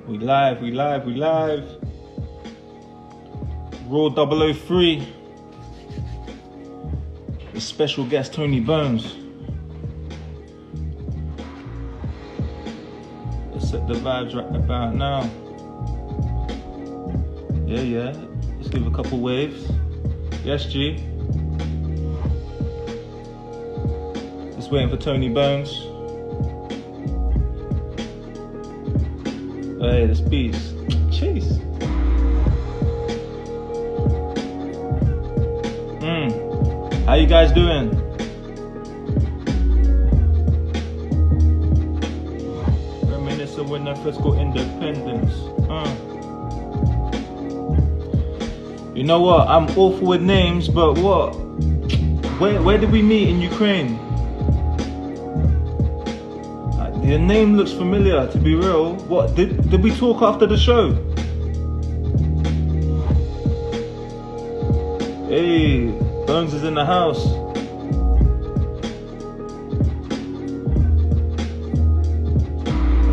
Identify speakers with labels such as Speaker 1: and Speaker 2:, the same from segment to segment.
Speaker 1: We live, we live, we live. Raw 003. The special guest Tony Bones. Let's set the vibes right about now. Yeah. Let's give a couple waves. Yes, G. Just waiting for Tony Bones. Hey, this beast. Jeez. How you guys doing? Reminisce of when I first got independence. You know what? I'm awful with names, but what? Where did we meet in Ukraine? The name looks familiar, to be real. What, did we talk after the show? Hey, Bones is in the house.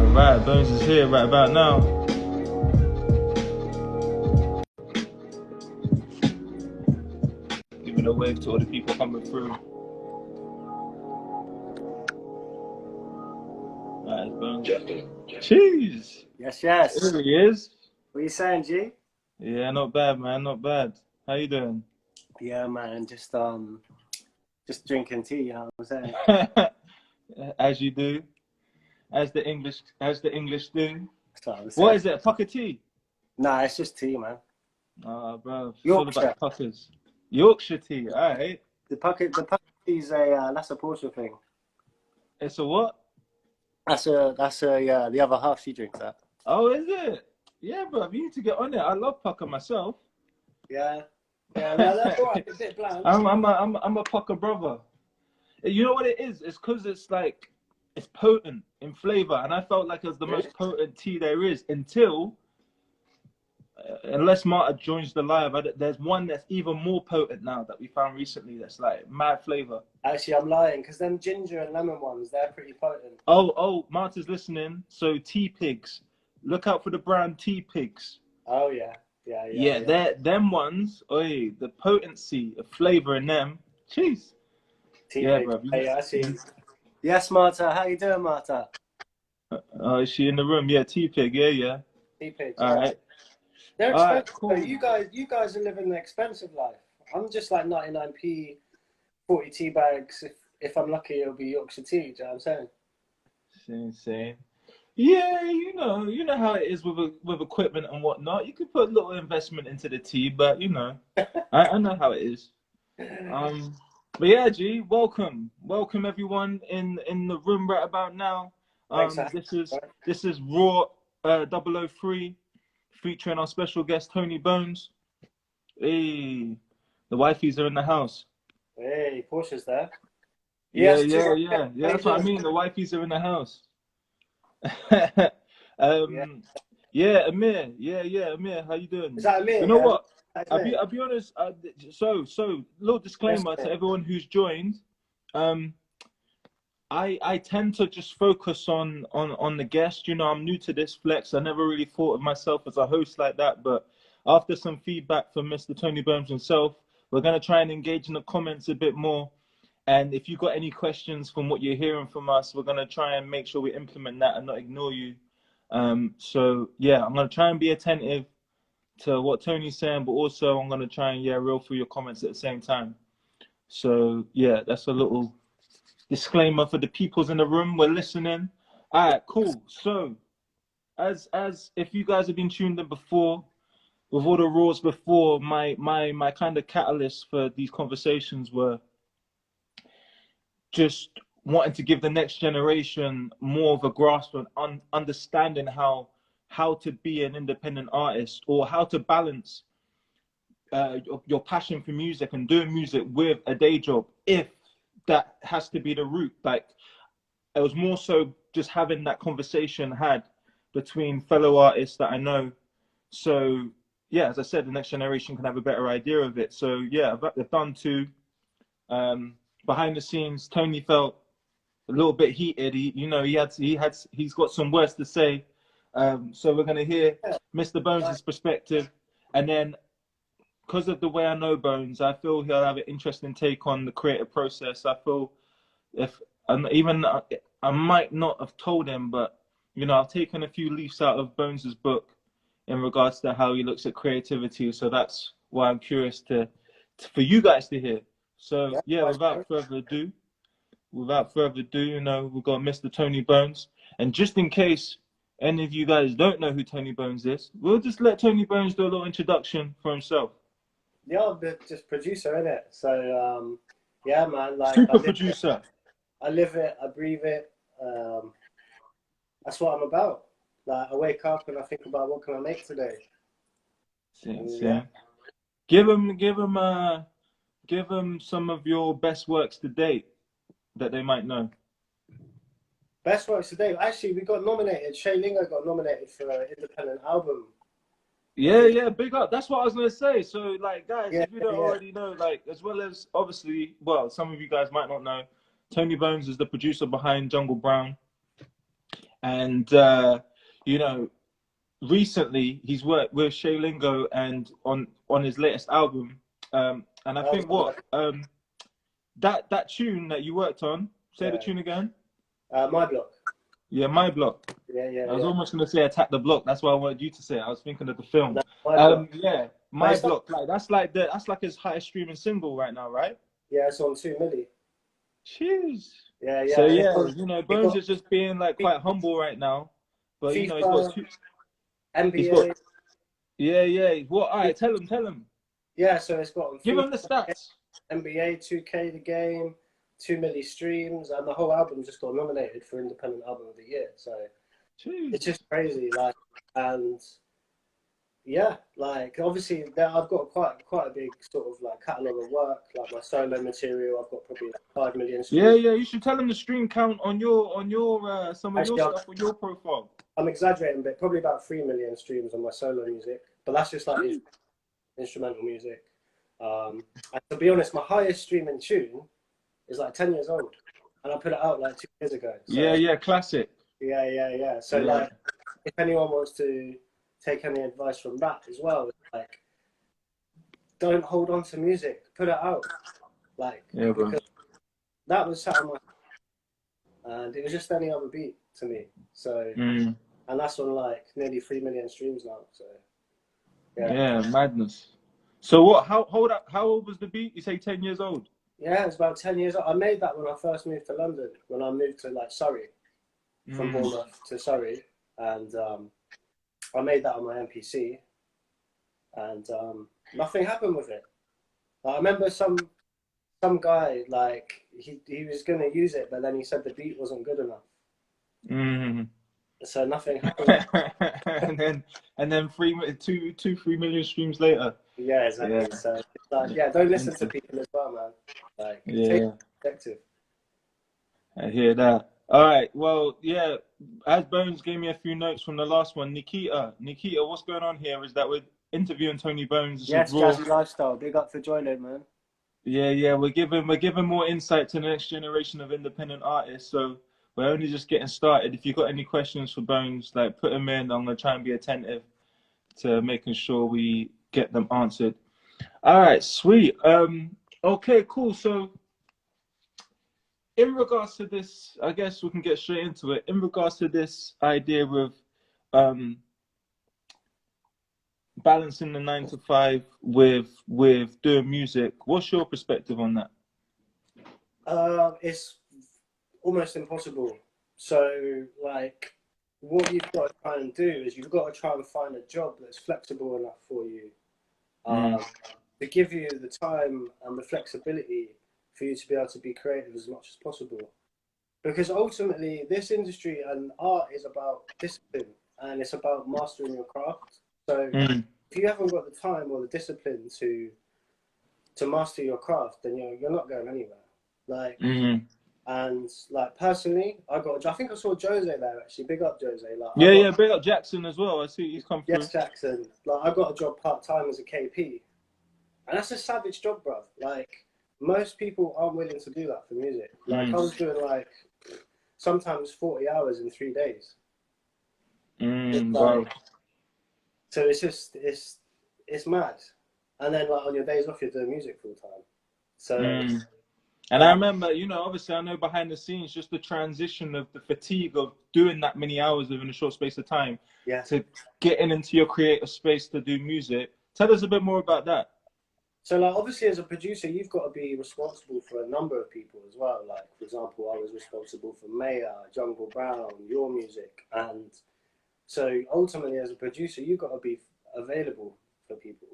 Speaker 1: Alright, Bones is here right about now. Giving a wave to all the people coming through. Jeez.
Speaker 2: Yes.
Speaker 1: Here he is.
Speaker 2: What are you saying, G?
Speaker 1: Yeah, not bad, man. Not bad. How you doing?
Speaker 2: Yeah, man. Just drinking tea. You know what I'm saying?
Speaker 1: As you do, as the English do.
Speaker 2: That's what I'm saying.
Speaker 1: What is it? A puck of tea?
Speaker 2: Nah, it's just tea, man.
Speaker 1: Oh, bro. It's
Speaker 2: Yorkshire.
Speaker 1: all about puckers. Yorkshire tea. All right.
Speaker 2: The puck tea's that's a Portia thing.
Speaker 1: It's a what?
Speaker 2: The other half she drinks that.
Speaker 1: Oh, is it? Yeah, bro. You need to get on it. I love pucker myself.
Speaker 2: Yeah, no, that's all right. It's a bit bland.
Speaker 1: I'm a pucker brother. You know what it is? It's because it's potent in flavor, and I felt like it was the most potent tea there is until, unless Marta joins the live, there's one that's even more potent now that we found recently. That's like mad flavor.
Speaker 2: Actually, I'm lying because them ginger and lemon ones, they're pretty potent.
Speaker 1: Oh, Marta's listening. So tea pigs, look out for the brand tea pigs.
Speaker 2: Oh yeah.
Speaker 1: Them ones. Oi, the potency of flavor in them. Jeez.
Speaker 2: Yeah, bro. Hey, I see. Yes, Marta. How you doing, Marta?
Speaker 1: Is she in the room? Yeah, tea pig. Yeah.
Speaker 2: Tea pigs.
Speaker 1: All right.
Speaker 2: They're expensive.
Speaker 1: Cool.
Speaker 2: You guys are living the expensive life. I'm just like 99p, 40 tea bags. If I'm lucky, it'll be Yorkshire tea. Do you know what I'm saying?
Speaker 1: Insane. Yeah, you know how it is with equipment and whatnot. You could put a little investment into the tea, but I know how it is. But yeah, G, welcome everyone in the room right about now. This is Raw 003 featuring our special guest Tony Bones. Hey, the wifeys are in the house.
Speaker 2: Hey, Portia's there.
Speaker 1: Yeah. That's what I mean. The wifeys are in the house. Amir. Yeah, Amir. How you doing?
Speaker 2: Is that Amir?
Speaker 1: You know what? I'll be honest. So little disclaimer to everyone who's joined. I tend to just focus on the guest. I'm new to this flex. I never really thought of myself as a host like that. But after some feedback from Mr. Tony Bones himself, we're gonna try and engage in the comments a bit more. And if you've got any questions from what you're hearing from us, we're going to try and make sure we implement that and not ignore you. So, yeah, I'm going to try and be attentive to what Tony's saying, but also I'm going to try and, reel through your comments at the same time. So, yeah, that's a little disclaimer for the peoples in the room. We're listening. All right, cool. So, as if you guys have been tuned in before, with all the rules before, my kind of catalyst for these conversations were just wanting to give the next generation more of a grasp on understanding how to be an independent artist, or how to balance your passion for music and doing music with a day job, if that has to be the route. Like, it was more so just having that conversation had between fellow artists that I know. So yeah, as I said, the next generation can have a better idea of it. So yeah, I've done two. Behind the scenes, Tony felt a little bit heated. He's got some words to say. So we're gonna hear
Speaker 2: Yeah,
Speaker 1: Mr.
Speaker 2: like,
Speaker 1: Bones' perspective, and then because of the way I know Bones, I feel he'll have an interesting take on the creative process. I feel if and even I might not have told him, but I've taken a few leaves out of Bones's book in regards to how he looks at creativity. So that's why I'm curious for you guys to hear. So
Speaker 2: yeah,
Speaker 1: yeah, without further ado, we've got Mr. Tony Bones, and just in case any of you guys don't know who Tony Bones is, we'll just let Tony Bones do a little introduction for himself.
Speaker 2: yeah, I'm just producer in it. So yeah, man, like
Speaker 1: Super producer.
Speaker 2: I live it, I breathe it. Um, that's what I'm about. Like I wake up and I think about what can I make today.
Speaker 1: See,
Speaker 2: And yeah,
Speaker 1: see. Give him some of your best works to date that they might know.
Speaker 2: best works today. Actually, we got nominated. Shay Lingo got nominated for an independent album.
Speaker 1: Yeah, yeah, big up. That's what I was gonna say. So, like, guys,
Speaker 2: Yeah,
Speaker 1: if you don't
Speaker 2: yeah.
Speaker 1: already know, like, as well as obviously, well, some of you guys might not know, Tony Bones is the producer behind Jungle Brown, and you know, recently he's worked with Shay Lingo and on his latest album. And I
Speaker 2: Oh,
Speaker 1: think what that tune that you worked on, say the
Speaker 2: yeah.
Speaker 1: tune again.
Speaker 2: My block.
Speaker 1: Yeah, My Block.
Speaker 2: Yeah, yeah,
Speaker 1: I was
Speaker 2: yeah.
Speaker 1: almost gonna say Attack the Block. That's why I wanted you to say it. I was thinking of the film.
Speaker 2: No, my block.
Speaker 1: Yeah,
Speaker 2: But
Speaker 1: My
Speaker 2: it's not.
Speaker 1: Block. Like that's like his highest streaming single right now, right?
Speaker 2: Yeah, it's on 2 milli.
Speaker 1: Jeez.
Speaker 2: Yeah,
Speaker 1: So
Speaker 2: yeah, and
Speaker 1: yeah,
Speaker 2: it
Speaker 1: Bones
Speaker 2: got
Speaker 1: is just being like quite humble right now, but he's got
Speaker 2: FIFA,
Speaker 1: two. He's got
Speaker 2: NBA.
Speaker 1: yeah, yeah. What? All right, tell him.
Speaker 2: Yeah, so it's got on
Speaker 1: Give
Speaker 2: FIFA,
Speaker 1: him the stats.
Speaker 2: NBA, 2K, the game, 2 milli streams, and the whole album just got nominated for Independent Album of the Year. So it's
Speaker 1: Jeez.
Speaker 2: just crazy, like, and yeah, like obviously there I've got quite a big sort of like catalog of work, like my solo material. I've got probably like 5 million
Speaker 1: Yeah,
Speaker 2: streams.
Speaker 1: yeah. You should tell him the stream count on your some of your
Speaker 2: Actually,
Speaker 1: stuff on your profile.
Speaker 2: I'm exaggerating, but probably about 3 million streams on my solo music. But that's just like instrumental music. And to be honest, my highest streaming tune is like 10 years old, and I put it out like 2 years ago.
Speaker 1: Yeah,
Speaker 2: So
Speaker 1: yeah. Classic.
Speaker 2: yeah, yeah, yeah. So
Speaker 1: Yeah.
Speaker 2: like, if anyone wants to take any advice from that as well, like, don't hold on to music, put it out, like,
Speaker 1: Yeah, bro.
Speaker 2: because that was sat on my and it was just any other beat to me. So
Speaker 1: Mm.
Speaker 2: and that's on like nearly 3 million streams now. So yeah,
Speaker 1: Yeah, madness. So what? How old was the beat? You say 10 years old.
Speaker 2: yeah, it's about 10 years old. I made that when I first moved to London. When I moved to like Surrey, from
Speaker 1: Mm.
Speaker 2: Bournemouth to Surrey, and I made that on my MPC, and nothing happened with it. Like, I remember some guy like he was gonna use it, but then he said the beat wasn't good enough,
Speaker 1: Mm.
Speaker 2: so nothing happened.
Speaker 1: and then 3 million streams later.
Speaker 2: Yeah,
Speaker 1: Yeah,
Speaker 2: exactly. So it's like, yeah, don't listen to
Speaker 1: mental.
Speaker 2: people as well, man. Like, take
Speaker 1: Yeah,
Speaker 2: perspective.
Speaker 1: I hear that. All right. Well, yeah. As Bones gave me a few notes from the last one, Nikita, what's going on here is that we're interviewing Tony Bones. This is
Speaker 2: Yes,
Speaker 1: raw.
Speaker 2: Jazzy Lifestyle. Big up for joining, man.
Speaker 1: Yeah, yeah. We're giving more insight to the next generation of independent artists. So we're only just getting started. If you've got any questions for Bones, like put them in. I'm gonna try and be attentive to making sure we get them answered. All right, sweet. Okay, cool. So in regards to this, I guess we can get straight into it. In regards to this idea of um, balancing the 9 to 5 with doing music, what's your perspective on that?
Speaker 2: It's almost impossible. So, like, what you've got to try and do is you've got to try and find a job that's flexible enough for you,
Speaker 1: Mm,
Speaker 2: to give you the time and the flexibility for you to be able to be creative as much as possible. Because ultimately, this industry and art is about discipline and it's about mastering your craft. So,
Speaker 1: mm,
Speaker 2: if you haven't got the time or the discipline to master your craft, then you're not going anywhere. Like,
Speaker 1: mm.
Speaker 2: and like personally, I got a job. I think I saw Jose there actually. Big up Jose. Like I
Speaker 1: Yeah,
Speaker 2: got
Speaker 1: yeah. Big up Jackson as well. I see he's come through.
Speaker 2: yes Jackson. Like I got a job part time as a KP, and that's a savage job, bruv. Like most people aren't willing to do that for music. Like I
Speaker 1: Mm,
Speaker 2: was doing like sometimes 40 hours in 3 days. It's
Speaker 1: Wow.
Speaker 2: like, so it's just it's mad. And then like on your days off, you're doing music full time. So
Speaker 1: Mm. And I
Speaker 2: like,
Speaker 1: remember, obviously I know behind the scenes, just the transition of the fatigue of doing that many hours within a short space of time
Speaker 2: yeah.
Speaker 1: to getting into your creative space to do music. Tell us a bit more about that.
Speaker 2: So like obviously as a producer, you've got to be responsible for a number of people as well. Like for example, I was responsible for Maya, Jungle Brown, your music, and so ultimately as a producer, you've got to be available for people.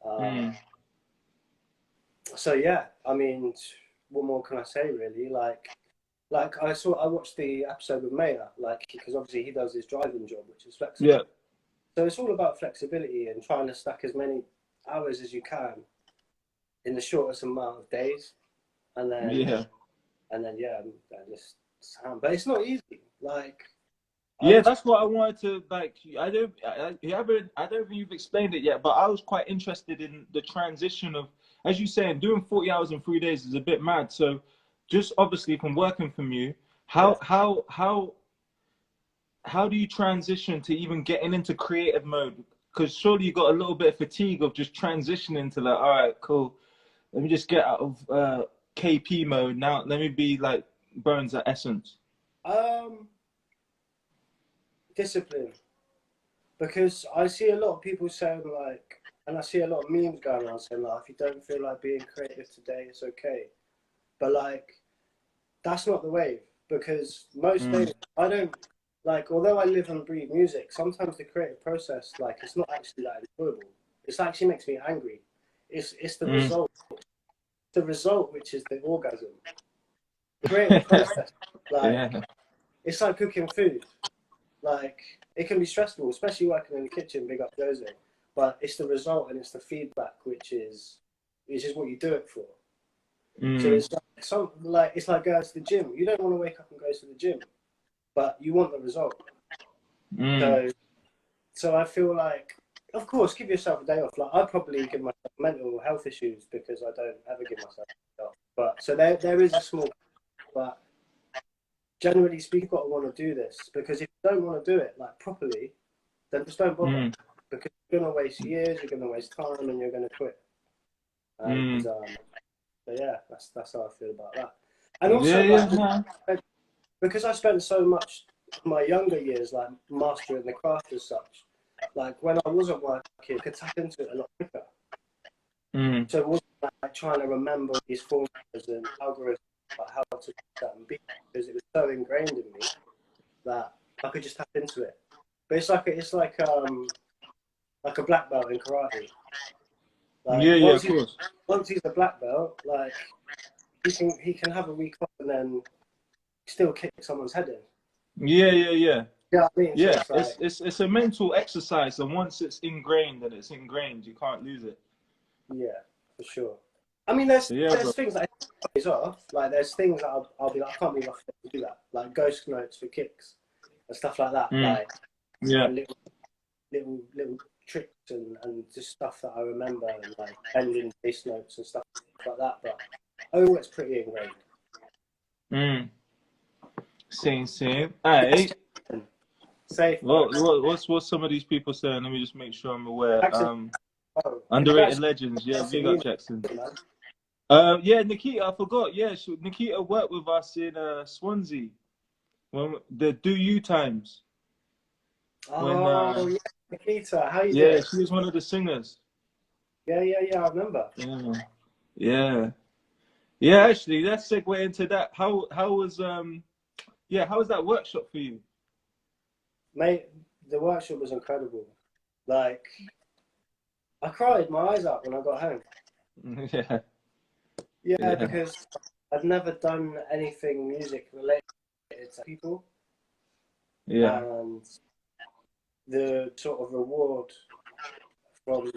Speaker 2: Uh,
Speaker 1: Mm.
Speaker 2: so yeah, I mean, what more can I say really? Like I watched the episode with Maya, like because obviously he does his driving job, which is flexible.
Speaker 1: Yeah.
Speaker 2: So it's all about flexibility and trying to stack as many hours as you can in the shortest amount of days, and then
Speaker 1: Yeah.
Speaker 2: yeah, I just but it's not easy. Like I
Speaker 1: Yeah,
Speaker 2: was,
Speaker 1: that's what I wanted to like. I don't think you've explained it yet, but I was quite interested in the transition of, as you saying, doing 40 hours in 3 days is a bit mad. So, just obviously from working from you,
Speaker 2: yeah.
Speaker 1: how do you transition to even getting into creative mode? Because surely you got a little bit of fatigue of just transitioning to like, all right, cool. Let me just get out of KP mode now. Let me be like Bones at Essence.
Speaker 2: Um, discipline, because I see a lot of people saying like, and I see a lot of memes going around saying like, if you don't feel like being creative today, it's okay. But like, that's not the wave because most
Speaker 1: Mm,
Speaker 2: days I don't like. Although I live and breathe music, sometimes the creative process, like, it's not actually that enjoyable. It actually makes me angry. It's
Speaker 1: mm,
Speaker 2: the result which is the orgasm. Creative process, like
Speaker 1: yeah.
Speaker 2: it's like cooking food. Like it can be stressful, especially working in the kitchen. Big up Jose, but it's the result and it's the feedback which is what you do it for. So
Speaker 1: Mm,
Speaker 2: it's like it's like going to the gym. You don't want to wake up and go to the gym, but you want the result.
Speaker 1: mm,
Speaker 2: So so I feel like, of course, give yourself a day off. Like I probably give myself mental health issues because I don't ever give myself a day off. But so there is a small, but generally speaking, you've got to want to do this because if you don't want to do it like properly, then just don't bother
Speaker 1: mm,
Speaker 2: because you're going to waste years, you're going to waste time, and you're going to quit. And
Speaker 1: mm.
Speaker 2: so yeah, that's how I feel about that. And
Speaker 1: Yeah,
Speaker 2: also
Speaker 1: yeah,
Speaker 2: like
Speaker 1: man.
Speaker 2: because I spent so much of my younger years like mastering the craft as such. Like when I wasn't working, I could tap into it a lot quicker.
Speaker 1: Mm,
Speaker 2: So it wasn't like trying to remember these formulas and algorithms, like how to do certain beats because it was so ingrained in me that I could just tap into it. But it's like a black belt in karate. Like
Speaker 1: yeah, yeah, of course.
Speaker 2: once he's a black belt, like he can have a week off and then still kick someone's head in.
Speaker 1: Yeah, yeah, yeah.
Speaker 2: Yeah, you know what I mean. So
Speaker 1: Yeah,
Speaker 2: it's like
Speaker 1: it's a mental exercise, and once it's ingrained, then it's ingrained. You can't lose it.
Speaker 2: yeah, for sure. I mean, there's
Speaker 1: So yeah, bro.
Speaker 2: there's things that is off. Like there's things that I'll be like, I can't believe I forgot to do that. Like ghost notes for kicks and stuff like that.
Speaker 1: Mm,
Speaker 2: Like
Speaker 1: yeah.
Speaker 2: and little tricks and just stuff that I remember and like bending bass notes and stuff like that. But overall, it's pretty ingrained.
Speaker 1: Mm. Same, same. Hey,
Speaker 2: Safe, bro.
Speaker 1: what's some of these people saying? Let me just make sure I'm aware.
Speaker 2: Jackson, oh,
Speaker 1: Underrated
Speaker 2: congratulations,
Speaker 1: legends. Yeah, big up
Speaker 2: you
Speaker 1: Jackson.
Speaker 2: man.
Speaker 1: Yeah, Nikita, I forgot. Yeah, Nikita worked with us in Swansea when the Do You times. When
Speaker 2: Oh yeah, Nikita, how you
Speaker 1: yeah,
Speaker 2: doing?
Speaker 1: she was one of the singers.
Speaker 2: Yeah, I remember.
Speaker 1: Yeah, yeah, yeah. Actually, let's segue into that. How was that workshop for you?
Speaker 2: Mate, the workshop was incredible. Like, I cried my eyes out when I got home.
Speaker 1: Yeah,
Speaker 2: Yeah,
Speaker 1: yeah,
Speaker 2: because I've never done anything music related to people,
Speaker 1: yeah.
Speaker 2: and the sort of reward from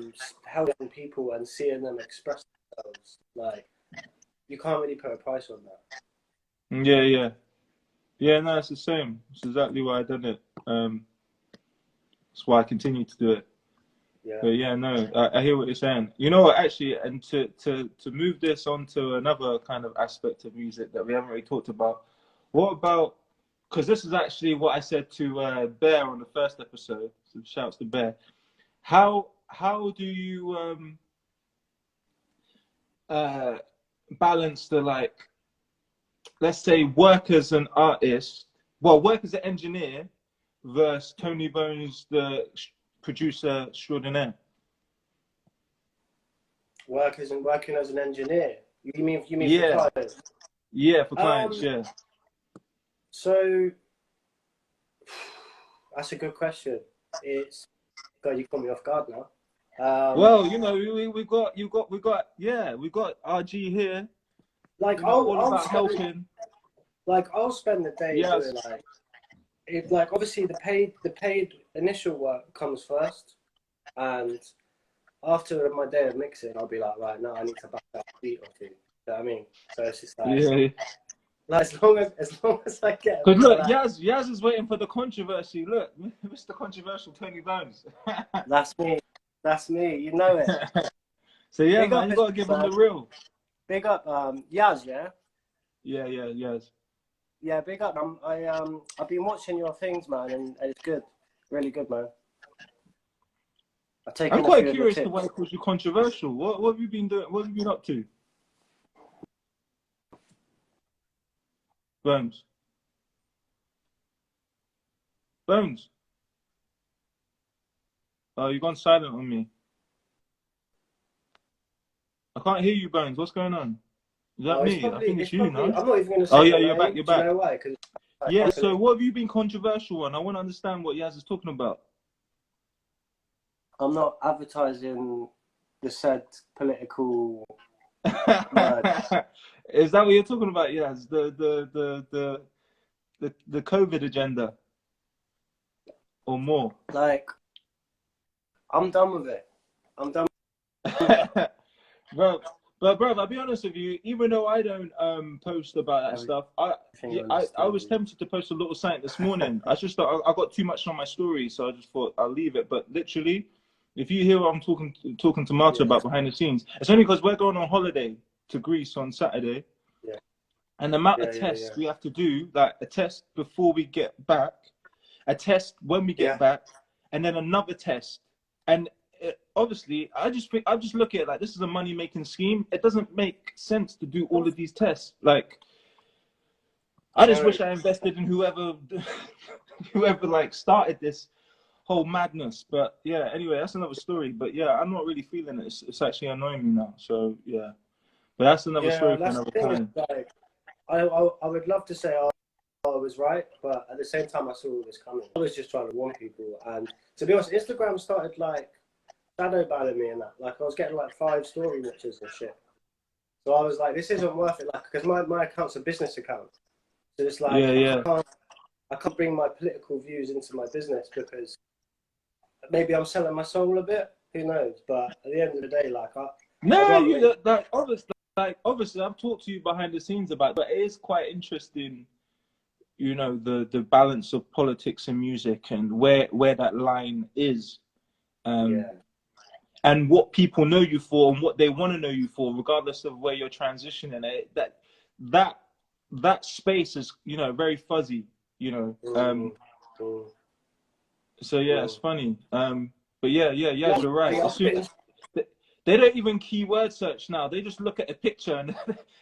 Speaker 2: helping people and seeing them express themselves, like, you can't really put a price on that.
Speaker 1: Yeah, yeah, yeah. No, it's the same. It's exactly why I done it. That's why I continue to do it.
Speaker 2: Yeah.
Speaker 1: But yeah, no, I hear what you're saying. You know what, actually, and to move this on to another kind of aspect of music that we haven't really talked about. What about because this is actually what I said to Bear on the first episode. So shouts to Bear. How do you balance the, like, let's say, work as an artist, well, work as an engineer versus Tony Bones, the producer extraordinaire?
Speaker 2: Working as an engineer. You mean for
Speaker 1: Yeah,
Speaker 2: clients?
Speaker 1: yeah, for clients,
Speaker 2: Um,
Speaker 1: yeah.
Speaker 2: so that's a good question. It's God, you caught me off guard now.
Speaker 1: Well, you know, we got RG here,
Speaker 2: Like
Speaker 1: you know, all
Speaker 2: I'll
Speaker 1: about
Speaker 2: spend
Speaker 1: helping.
Speaker 2: I'll spend the day
Speaker 1: Yes.
Speaker 2: doing like it, like obviously the paid initial work comes first, and after my day of mixing, I'll be like, right now I need to back that beat or two. You know what I mean? So it's just
Speaker 1: Yeah.
Speaker 2: like as long as I get a
Speaker 1: Because
Speaker 2: bit of
Speaker 1: look,
Speaker 2: that.
Speaker 1: Yaz is waiting for the controversy. Look, Mr. Controversial Tony Bones.
Speaker 2: That's me. That's me. You know it.
Speaker 1: So yeah,
Speaker 2: Big
Speaker 1: man,
Speaker 2: up,
Speaker 1: you gotta give him
Speaker 2: man.
Speaker 1: the real.
Speaker 2: Big up, Yaz. Yeah.
Speaker 1: Yeah, Yaz.
Speaker 2: Yeah, big up. I've been watching your things, man, and it's good, really good, man. I've
Speaker 1: I'm
Speaker 2: taken a
Speaker 1: quite
Speaker 2: few of your
Speaker 1: curious to why
Speaker 2: tips.
Speaker 1: it calls you controversial. What have you been doing? What have you been up to, Bones? Bones. Oh, you've gone silent on me. I can't hear you, Bones. What's going on? Is that
Speaker 2: Oh, it's
Speaker 1: me? I
Speaker 2: probably,
Speaker 1: think it's
Speaker 2: it's
Speaker 1: you,
Speaker 2: probably.
Speaker 1: no?
Speaker 2: I'm not even going to
Speaker 1: Oh
Speaker 2: say
Speaker 1: yeah,
Speaker 2: your
Speaker 1: you're back.
Speaker 2: name.
Speaker 1: You're
Speaker 2: Do you
Speaker 1: back.
Speaker 2: know why? Because
Speaker 1: Yeah.
Speaker 2: I'm
Speaker 1: So what have you been controversial on? I want to understand what Yaz is talking about.
Speaker 2: not advertising the said political words.
Speaker 1: Is that what you're talking about? Yes, the COVID agenda or more.
Speaker 2: Like, I'm done with it. I'm done with
Speaker 1: Bro, but bro, I'll be honest with you. Even though I don't post about that stuff,
Speaker 2: everything on this
Speaker 1: I was
Speaker 2: thing.
Speaker 1: tempted to post a little something this morning. I just thought I got too much on my story, so I just thought I'll leave it. But literally, if you hear what I'm talking to Marta
Speaker 2: Yeah,
Speaker 1: about behind the scenes, it's only because we're going on holiday to Greece on Saturday,
Speaker 2: yeah,
Speaker 1: and the amount of
Speaker 2: yeah.
Speaker 1: tests we have to do, like a test before we get back, a test when we get
Speaker 2: Yeah.
Speaker 1: back, and then another test. And obviously, I just look at it like this is a money making scheme. It doesn't make sense to do all of these tests. Like, I just
Speaker 2: No,
Speaker 1: wish I invested in whoever whoever like started this whole madness. But yeah, anyway, that's another story. But yeah, I'm not really feeling it. It's actually annoying me now. So yeah, but that's another
Speaker 2: yeah,
Speaker 1: story for
Speaker 2: that's the
Speaker 1: another
Speaker 2: thing. Is
Speaker 1: time.
Speaker 2: like, I would love to say I was right, but at the same time, I saw all this coming. I was just trying to warn people, and to be honest, Instagram started like shadow banning me and that. Like I was getting like 5 story watches and shit. So I was like, this isn't worth it. Like because my account's a business account, so it's like
Speaker 1: Yeah, yeah.
Speaker 2: I can't bring my political views into my business because maybe I'm selling my soul a bit. Who knows? But at the end of the day, like I'd
Speaker 1: No,
Speaker 2: rather
Speaker 1: you
Speaker 2: make.
Speaker 1: obviously I've talked to you behind the scenes about, but it is quite interesting, you know, the balance of politics and music and where that line is, um,
Speaker 2: Yeah,
Speaker 1: and what people know you for and what they want to know you for, regardless of where you're transitioning. That that space is, you know, very fuzzy, you know.
Speaker 2: mm, mm,
Speaker 1: So yeah, it's
Speaker 2: mm.
Speaker 1: funny. But yeah,
Speaker 2: Yeah,
Speaker 1: you're right.
Speaker 2: I'll
Speaker 1: As
Speaker 2: put it
Speaker 1: soon
Speaker 2: in.
Speaker 1: they don't even keyword search now. They just look at a picture, and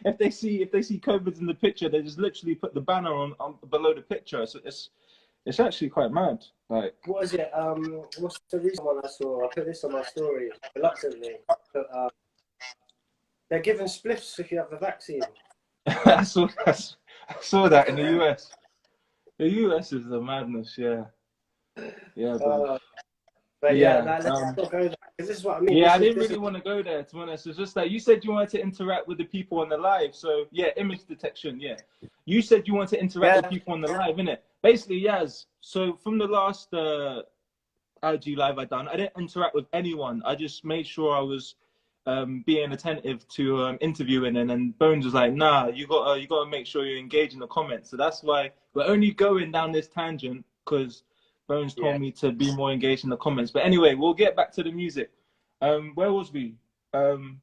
Speaker 1: if they see COVID in the picture, they just literally put the banner on below the picture. So it's actually quite mad. Like
Speaker 2: What is it? What's the recent one I saw? I put this on my story reluctantly, but they're giving spliffs if you have the vaccine.
Speaker 1: I saw I saw that in the US. The US is a madness. Yeah, yeah, bro.
Speaker 2: Uh, but yeah,
Speaker 1: Yeah.
Speaker 2: like, let's not go there because this is what I mean.
Speaker 1: Yeah,
Speaker 2: This
Speaker 1: I
Speaker 2: is
Speaker 1: didn't
Speaker 2: this is
Speaker 1: really want to go there, to be honest. It's just that you said you wanted to interact with the people on the live. So, yeah, image detection, yeah. You said you want to interact with
Speaker 2: yeah,
Speaker 1: people on the live, innit? Basically, Yaz, so from the last IG live I done, I didn't interact with anyone. I just made sure I was being attentive to interviewing, and then Bones was like, nah, you gotta make sure you engage in the comments. So that's why we're only going down this tangent, because Bones
Speaker 2: yeah.
Speaker 1: told me to be more engaged in the comments. But anyway, we'll get back to the music. Where was we? Um,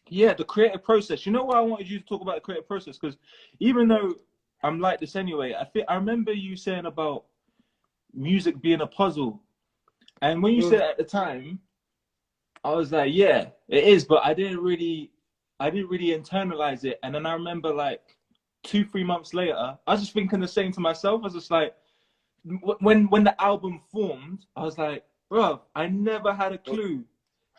Speaker 1: yeah, the creative process. You know why I wanted you to talk about the creative process? Because even though I'm like this anyway. I remember you saying about music being a puzzle, and when you said
Speaker 2: Mm.
Speaker 1: it at the time, I was like, yeah, it is, but I didn't really internalize it. And then I remember like 2, 3 months later, I was just thinking the same to myself. I was just like, when the album formed, I was like, bro, I never had a clue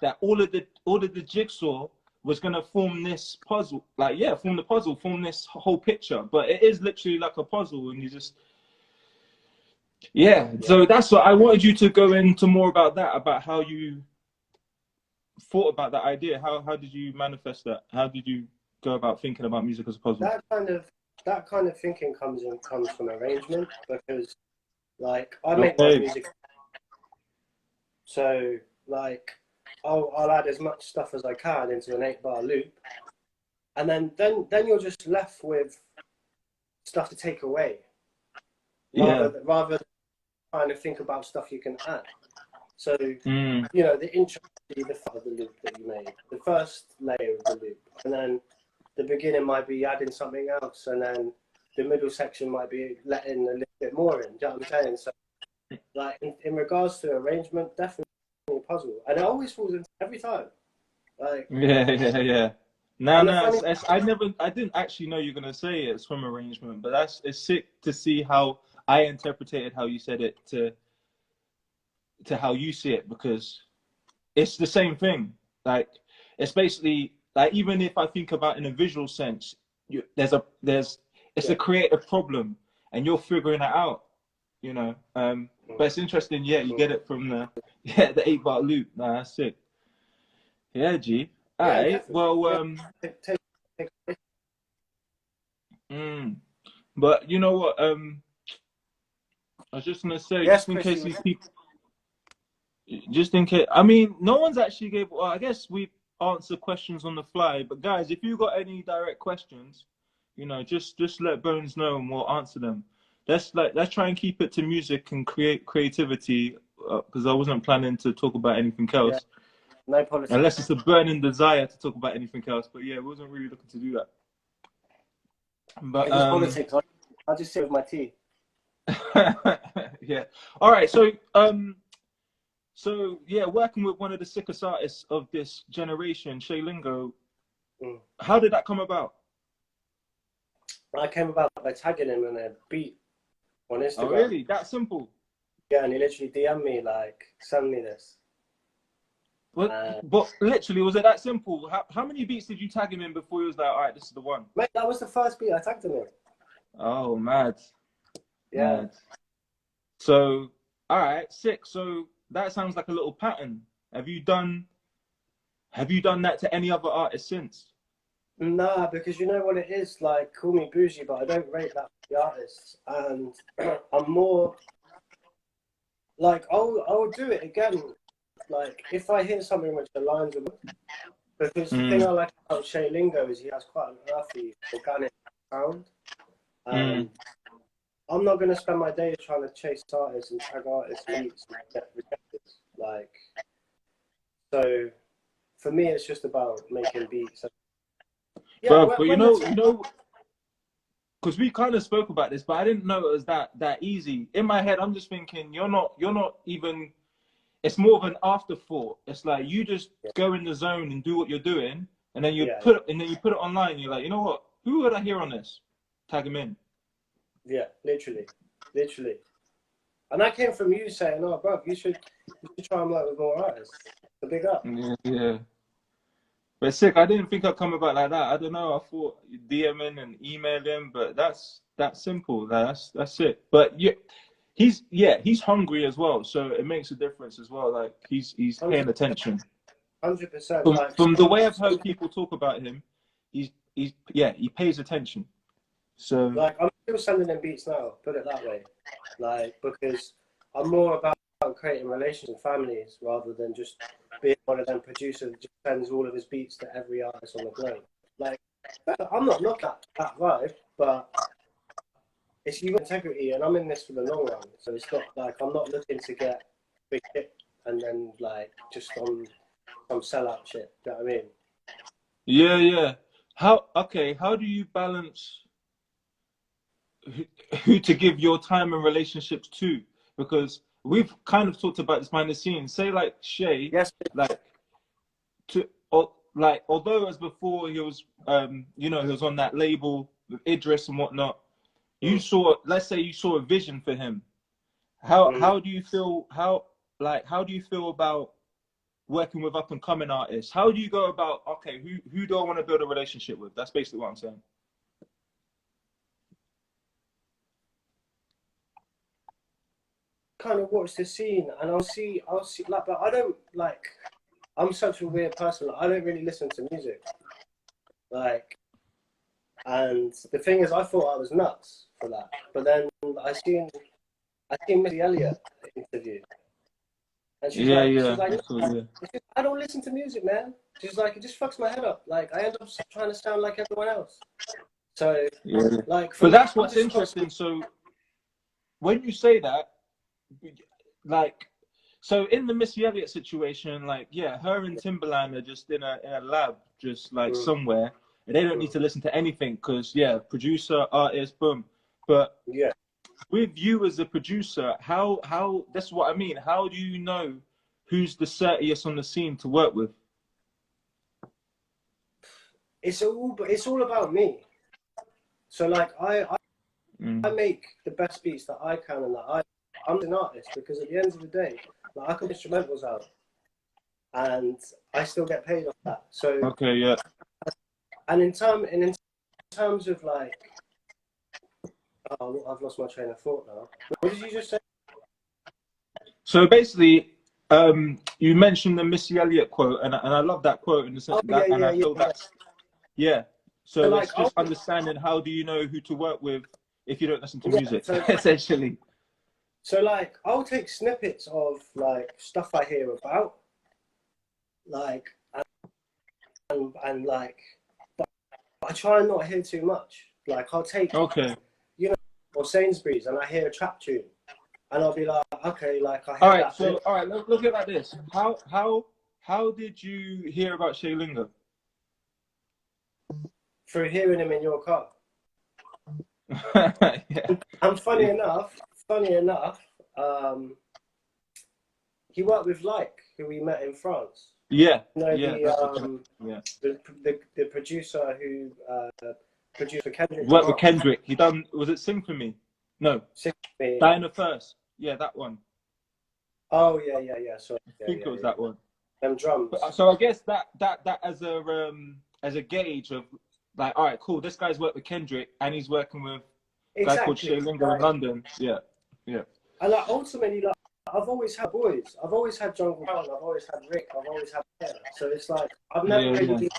Speaker 1: that all of the jigsaw was gonna form this puzzle. Like, yeah, form the puzzle, form this whole picture. But it is literally like a puzzle, and you just yeah.
Speaker 2: Yeah.
Speaker 1: So that's what I wanted you to go into more about that, about how you thought about that idea. How did you manifest that? How did you go about thinking about music as a puzzle?
Speaker 2: That kind of that kind of thinking comes from arrangement because like I make my
Speaker 1: Okay.
Speaker 2: music, so like I'll add as much stuff as I can into an 8-bar loop, and then you're just left with stuff to take away
Speaker 1: Yeah.
Speaker 2: rather than trying to think about stuff you can add. So
Speaker 1: Mm.
Speaker 2: you know the intro, the part of the loop that you made, the first layer of the loop, and then the beginning might be adding something else, and then the middle section might be letting a little bit more in. Do you know what I'm saying? So, like in regards to arrangement, definitely a puzzle, and it always falls into every time. Like,
Speaker 1: Yeah, yeah, yeah. No,
Speaker 2: and the
Speaker 1: no,
Speaker 2: funny,
Speaker 1: I didn't actually know you're gonna say it's from arrangement, but it's sick to see how I interpreted how you said it to how you see it, because it's the same thing. Like, it's basically like, even if I think about in a visual sense, it's
Speaker 2: yeah,
Speaker 1: a creative problem, and you're figuring it out, you know. But it's interesting, yeah, you get it from the yeah the 8-bar loop. Nah, that's sick. Yeah, G. All
Speaker 2: yeah,
Speaker 1: right.
Speaker 2: definitely.
Speaker 1: Well,
Speaker 2: Yeah, take,
Speaker 1: mm, but you know what? I was just gonna say,
Speaker 2: yes,
Speaker 1: just in
Speaker 2: Chris, you
Speaker 1: case
Speaker 2: were
Speaker 1: these people, just in case. I mean, no one's actually gave. Well, I guess we answer questions on the fly. But guys, if you got any direct questions, you know, just let Bones know and we'll answer them. Let's try and keep it to music and creativity, because I wasn't planning to talk about anything
Speaker 2: yeah,
Speaker 1: else,
Speaker 2: no politics.
Speaker 1: unless it's a burning desire to talk about anything else. But yeah, I wasn't really looking to do that. But
Speaker 2: If it's politics, I'll just sit with my tea.
Speaker 1: yeah. All right. So yeah, working with one of the sickest artists of this generation, Shay Lingo.
Speaker 2: Mm.
Speaker 1: How did that come about?
Speaker 2: I came about by tagging him in a beat on
Speaker 1: Oh,
Speaker 2: Instagram.
Speaker 1: really? That simple?
Speaker 2: Yeah, and he literally DM'd me like, send me this.
Speaker 1: But literally, was it that simple? How many beats did you tag him in before he was like, all right, this is the one?
Speaker 2: Mate, that was the first beat I tagged him in.
Speaker 1: Oh, mad,
Speaker 2: Yeah.
Speaker 1: mad. So, all right, sick. So that sounds like a little pattern. Have you done Have you done that to any other artist since?
Speaker 2: Nah, because you know what it is, like, call me bougie, but I don't rate that for the artists. And I'm more like, I'll do it again. Like, if I hear something which aligns with, because the thing
Speaker 1: Mm,
Speaker 2: I like about Shay Lingo is he has quite an earthy, organic sound.
Speaker 1: mm.
Speaker 2: And I'm not going to spend my days trying to chase artists and tag artists and beats and get rejected. Like, so for me, it's just about making beats. Yeah,
Speaker 1: But
Speaker 2: when the time,
Speaker 1: because we kind of spoke about this, but I didn't know it was that easy. In my head, I'm just thinking you're not even. It's more of an afterthought. It's like you just
Speaker 2: yeah,
Speaker 1: go in the zone and do what you're doing, and then
Speaker 2: yeah,
Speaker 1: you put it online. And you're like, you know what? Who would I hear on this? Tag him in.
Speaker 2: yeah, literally. And that came from you saying, "Oh, bro, you should try and work with more artists." A big up.
Speaker 1: Yeah, yeah. But sick. I didn't think I'd come about like that. I don't know. I thought DMing and emailing, but that's simple. That's it. But yeah, he's hungry as well, so it makes a difference as well. Like he's paying
Speaker 2: 100%,
Speaker 1: attention.
Speaker 2: 100%. Like
Speaker 1: From the way I've
Speaker 2: some
Speaker 1: heard people talk about him, he's yeah, he pays attention. So
Speaker 2: like I'm still sending them beats now. Put it that way, like because I'm more about creating relations and families rather than just being one of them producers that just sends all of his beats to every artist on the globe. Like I'm not knocking that vibe, but it's you got integrity, and I'm in this for the long run. So it's not like I'm not looking to get big hit and then like just on some sellout shit. Do you know what I mean?
Speaker 1: yeah, yeah. How do you balance who to give your time and relationships to, because we've kind of talked about this behind the scenes. Say like Shay,
Speaker 2: Yes.
Speaker 1: like to or, like although as before he was you know, he was on that label with Idris and whatnot. You
Speaker 2: Mm.
Speaker 1: saw, let's say you saw a vision for him.
Speaker 2: Mm.
Speaker 1: How do you feel, how do you feel about working with up and coming artists? How do you go about, okay, who do I want to build a relationship with? That's basically what I'm saying.
Speaker 2: Kind of watch the scene, and I'll see like, but I don't like. I'm such a weird person. Like, I don't really listen to music. Like, and the thing is, I thought I was nuts for that. But then I seen Missy Elliott interview, and
Speaker 1: Yeah,
Speaker 2: she's
Speaker 1: yeah,
Speaker 2: like,
Speaker 1: that's what, yeah.
Speaker 2: I don't listen to music, man. She's like, it just fucks my head up. Like, I end up trying to sound like everyone else. So,
Speaker 1: Yeah.
Speaker 2: like, for
Speaker 1: But
Speaker 2: me,
Speaker 1: that's
Speaker 2: I'm
Speaker 1: what's
Speaker 2: just constantly.
Speaker 1: interesting. So when you say that, like, so in the Missy Elliott situation, like, yeah, her and Timberland are just in a lab, just like
Speaker 2: Mm,
Speaker 1: somewhere, and they don't need
Speaker 2: mm,
Speaker 1: to listen to anything because, yeah, producer, artist, boom. But
Speaker 2: yeah,
Speaker 1: with you as a producer, how that's what I mean. How do you know who's the certiest on the scene to work with?
Speaker 2: it's all about me. So like I
Speaker 1: Mm.
Speaker 2: make the best beats that I can, and that I'm an artist because at the end of the day, like I can put instrumentals out, and I still get paid off that. So
Speaker 1: Okay, yeah.
Speaker 2: and in terms of like, oh, I've lost my train of thought now. What did you just say?
Speaker 1: So basically, you mentioned the Missy Elliott quote, and I love that quote,
Speaker 2: Oh
Speaker 1: that, and I feel
Speaker 2: yeah.
Speaker 1: that's, yeah.
Speaker 2: So
Speaker 1: So it's
Speaker 2: like
Speaker 1: just understanding how do you know who to work with if you don't listen to
Speaker 2: yeah,
Speaker 1: music, essentially.
Speaker 2: so like I'll take snippets of like stuff I hear about, like and like, but I try and not hear too much. Like I'll take,
Speaker 1: Okay.
Speaker 2: you know, or Sainsbury's, and I hear a trap tune, and I'll be like, okay, like I
Speaker 1: All
Speaker 2: hear
Speaker 1: right.
Speaker 2: that, and
Speaker 1: So all right, look at it like this. How did you hear about Shay Lingo?
Speaker 2: through hearing him in your car.
Speaker 1: Yeah.
Speaker 2: And
Speaker 1: Yeah.
Speaker 2: funny enough, he worked with Like, who we met in France.
Speaker 1: Yeah.
Speaker 2: You know
Speaker 1: Yeah. That's what. Yeah.
Speaker 2: the producer who produced for Kendrick
Speaker 1: Worked with
Speaker 2: Lamar.
Speaker 1: Kendrick. He done. Was it Sing for Me? No.
Speaker 2: Sing to Me.
Speaker 1: Dinah First. Yeah, that one.
Speaker 2: Oh yeah. So
Speaker 1: I think it was
Speaker 2: yeah.
Speaker 1: that one.
Speaker 2: Them drums.
Speaker 1: But, so I guess that as a gauge of like, all right, cool. This guy's worked with Kendrick, and he's working with a guy called Shay
Speaker 2: Exactly.
Speaker 1: Lingo in
Speaker 2: Like,
Speaker 1: London. Yeah. Yeah.
Speaker 2: and like ultimately, like I've always had boys. I've always had Jungle Brown. I've always had Rick. I've always had Peter. So it's like I've never
Speaker 1: Yeah.
Speaker 2: really
Speaker 1: Yeah.
Speaker 2: been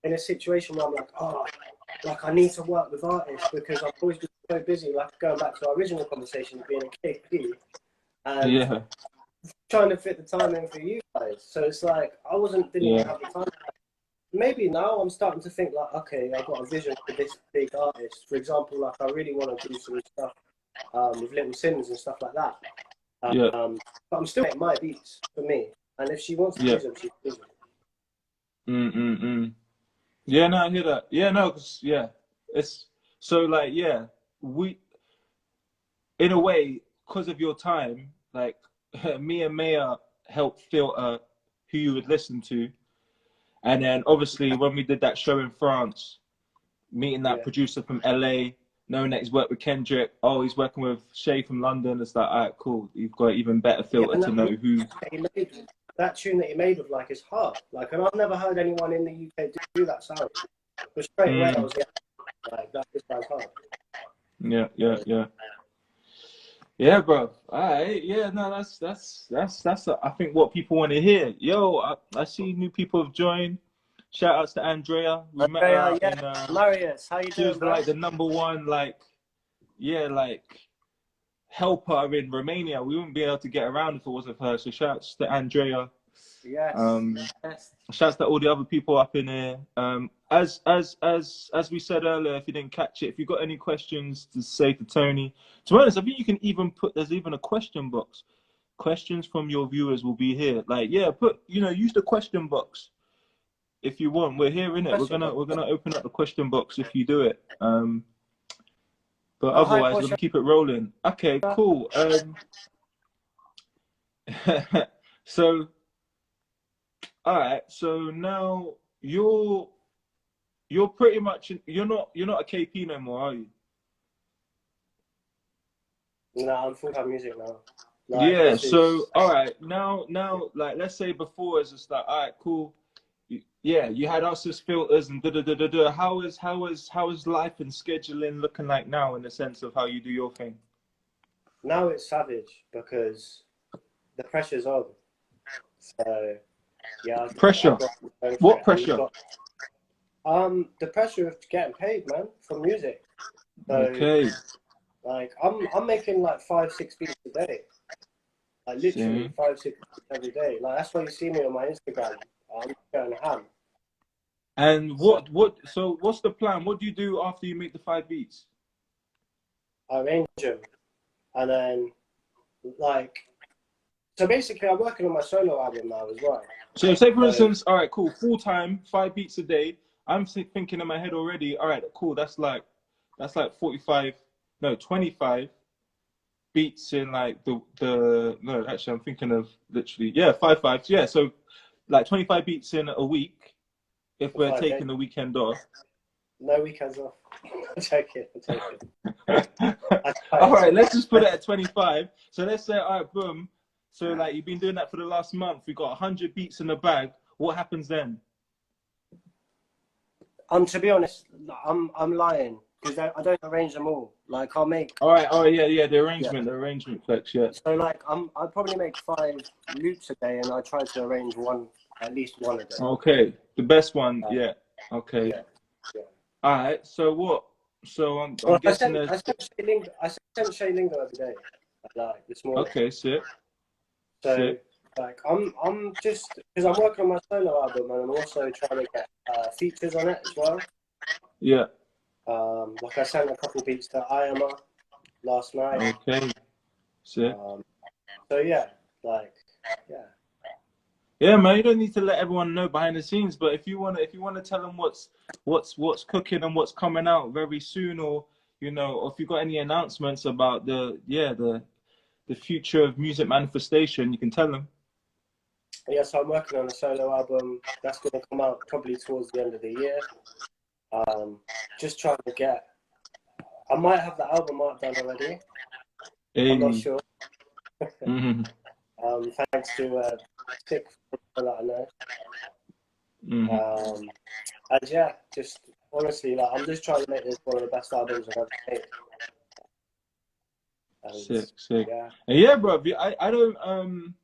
Speaker 2: in a situation where I'm like, oh, like I need to work with artists because I've always been so busy. Like going back to our original conversation of being a KP and
Speaker 1: Yeah.
Speaker 2: trying to fit the time in for you guys. So it's like didn't even
Speaker 1: Yeah.
Speaker 2: have the time. Maybe now I'm starting to think like, okay, I've got a vision for this big artist. For example, like I really want to do some stuff with Little Sims and stuff like that.
Speaker 1: Yeah.
Speaker 2: But I'm still making my beats for me. And if she wants to
Speaker 1: Yeah.
Speaker 2: use them, she can use them.
Speaker 1: Yeah, no, I hear that. Yeah, no, 'cause, yeah, it's so like, yeah, we, in a way, because of your time, like, me and Maya helped filter who you would listen to. And then obviously when we did that show in France, meeting that
Speaker 2: Yeah.
Speaker 1: producer from LA, knowing that he's worked with Kendrick, oh, he's working with Shay from London, it's like, all right, cool. You've got an even better
Speaker 2: Yeah,
Speaker 1: filter
Speaker 2: and
Speaker 1: to know who.
Speaker 2: that tune that he made of like is hard. Like, and I've never heard anyone in the UK do that sound. But straight away I
Speaker 1: Mm,
Speaker 2: was like, that this guy's hard.
Speaker 1: yeah, yeah,
Speaker 2: So,
Speaker 1: yeah. Yeah, bro. All right. Yeah, no, that's I think what people want to hear. Yo, I see new people have joined. Shout outs to Andrea. We met her
Speaker 2: Andrea,
Speaker 1: out
Speaker 2: yeah,
Speaker 1: in
Speaker 2: Marius, how you
Speaker 1: she was
Speaker 2: doing, bro?
Speaker 1: like the number one, like, yeah, like helper in Romania. We wouldn't be able to get around if it wasn't for her. So shout outs to Andrea.
Speaker 2: Yes,
Speaker 1: Um,
Speaker 2: yes.
Speaker 1: Shouts to all the other people up in here. As we said earlier, if you didn't catch it, if you got any questions to say to Tony, to be honest, I think you can even put. There's even a question box. Questions from your viewers will be here. Like, yeah, use the question box if you want. We're here in it.
Speaker 2: Question, bro.
Speaker 1: We're gonna open up the question box if you do it. But
Speaker 2: Oh, hi,
Speaker 1: otherwise,
Speaker 2: what's
Speaker 1: let me
Speaker 2: your
Speaker 1: keep it rolling. Okay, cool. So, all right. So now you're pretty much you're not a KP no more, are you?
Speaker 2: No, I'm full-time music now. Like,
Speaker 1: Yeah.
Speaker 2: this
Speaker 1: So,
Speaker 2: is,
Speaker 1: all right. Now, like, let's say before it's just like, all right, cool. Yeah, you had us as filters and da da da da da. How is life and scheduling looking like now in the sense of how you do your thing?
Speaker 2: now it's savage because the pressure's on. So, yeah, I've
Speaker 1: Pressure.
Speaker 2: got to go for
Speaker 1: What
Speaker 2: it. And you've
Speaker 1: pressure?
Speaker 2: got, the pressure of getting paid, man, from music. So,
Speaker 1: Okay.
Speaker 2: like, I'm making like 5, 6 beats a day. Like, literally
Speaker 1: See.
Speaker 2: 5, 6 beats every day. Like, that's why you see me on my Instagram. I'm going ham.
Speaker 1: And
Speaker 2: So,
Speaker 1: so what's the plan? What do you do after you make the 5 beats?
Speaker 2: I arrange them. And then, like, so basically, I'm working on my solo album now as well.
Speaker 1: So say for
Speaker 2: So,
Speaker 1: instance, all right, cool, full time, 5 beats a day. I'm thinking in my head already, all right, cool, that's like 45, no, 25 beats in like the no, actually I'm thinking of literally, yeah, 5 5. Yeah, so like 25 beats in a week if
Speaker 2: for
Speaker 1: we're
Speaker 2: 5 days,
Speaker 1: taking the weekend off.
Speaker 2: no weekends off. I take it. I take it. I try
Speaker 1: All
Speaker 2: it.
Speaker 1: right, let's just put it at 25. So let's say, all right, boom. So like you've been doing that for the last month. We got 100 beats in the bag. What happens then?
Speaker 2: To be honest, I'm lying because I don't arrange them all. Like I'll make
Speaker 1: All right. Oh yeah, yeah. The
Speaker 2: yeah.
Speaker 1: arrangement, the arrangement flex. Yeah.
Speaker 2: So like I probably make 5 loops a day, and I try to arrange one at least one a day.
Speaker 1: Okay. The best one.
Speaker 2: Uh,
Speaker 1: Yeah. Okay.
Speaker 2: yeah, yeah.
Speaker 1: All right. So what? So I'm
Speaker 2: Well,
Speaker 1: guessing there's.
Speaker 2: I sent Shay Lingo every day, like this morning.
Speaker 1: Okay. Sick.
Speaker 2: So
Speaker 1: Sick.
Speaker 2: like I'm just because I'm working on my solo album, and I'm also trying to get features on it as well.
Speaker 1: Yeah.
Speaker 2: Like I sent a couple beats to Iama last night.
Speaker 1: Okay. Sick.
Speaker 2: So yeah, like yeah.
Speaker 1: Yeah, man. You don't need to let everyone know behind the scenes, but if you wanna tell them what's cooking and what's coming out very soon, or or if you got any announcements about the future of music manifestation, you can tell them.
Speaker 2: Yeah, so I'm working on a solo album that's going to come out probably towards the end of the year. Just trying to get. I might have the album art done already. I'm not
Speaker 1: Hey.
Speaker 2: sure.
Speaker 1: Hmm.
Speaker 2: Thanks to Stick for that I know.
Speaker 1: Hmm.
Speaker 2: And yeah, just honestly, like I'm just trying to make this one of the best albums I've ever made. And
Speaker 1: Sick, sick.
Speaker 2: yeah,
Speaker 1: And yeah, bro. I don't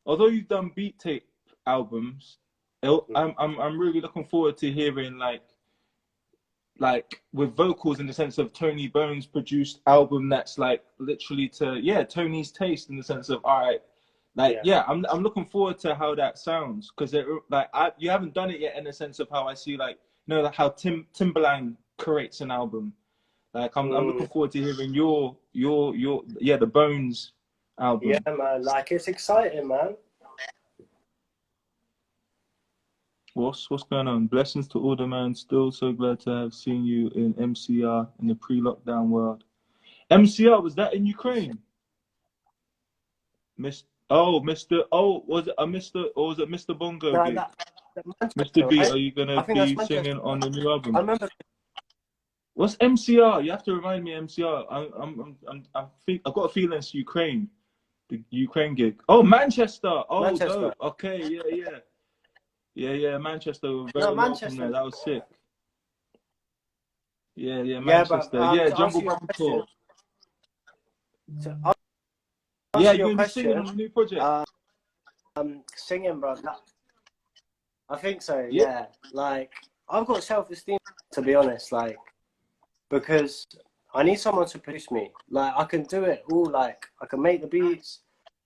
Speaker 1: although you've done beat tape albums, I'm really looking forward to hearing like with vocals in the sense of Tony Bones produced album that's like literally to Tony's taste in the sense of all right, like
Speaker 2: yeah.
Speaker 1: I'm looking forward to how that sounds because like you haven't done it yet in the sense of how I see like like how Timbaland creates an album. Like I'm looking
Speaker 2: Mm,
Speaker 1: forward to hearing your the Bones
Speaker 2: yeah,
Speaker 1: album.
Speaker 2: man. Like it's exciting, man.
Speaker 1: What's going on? Blessings to all the man. Still so glad to have seen you in MCR in the pre-lockdown world. MCR, was that in Ukraine? Mr. Oh, was it a Mr. or was it Mr. Bongo
Speaker 2: No,
Speaker 1: gig?
Speaker 2: that
Speaker 1: Mr.
Speaker 2: Manchester,
Speaker 1: B,
Speaker 2: right?
Speaker 1: are you
Speaker 2: I
Speaker 1: gonna
Speaker 2: think that's
Speaker 1: be
Speaker 2: Manchester.
Speaker 1: singing on the new
Speaker 2: I
Speaker 1: album?
Speaker 2: remember.
Speaker 1: What's MCR? You have to remind me MCR. I've got a feeling it's Ukraine. The Ukraine gig. Oh, Manchester. Oh,
Speaker 2: Manchester.
Speaker 1: dope. Okay, yeah, yeah. Yeah, yeah, Manchester were
Speaker 2: No,
Speaker 1: very welcome
Speaker 2: Manchester.
Speaker 1: there. That was sick. Yeah, yeah,
Speaker 2: Yeah, but
Speaker 1: Manchester. Yeah,
Speaker 2: to
Speaker 1: Jungle
Speaker 2: answer your
Speaker 1: Band
Speaker 2: question,
Speaker 1: tour.
Speaker 2: to
Speaker 1: Yeah,
Speaker 2: answer
Speaker 1: you're
Speaker 2: your
Speaker 1: gonna be singing
Speaker 2: question,
Speaker 1: on the new project.
Speaker 2: singing, bro. I think so.
Speaker 1: Yeah.
Speaker 2: Yeah, like I've got self-esteem to be honest. Like because I need someone to produce me. Like I can do it all. Like I can make the beats,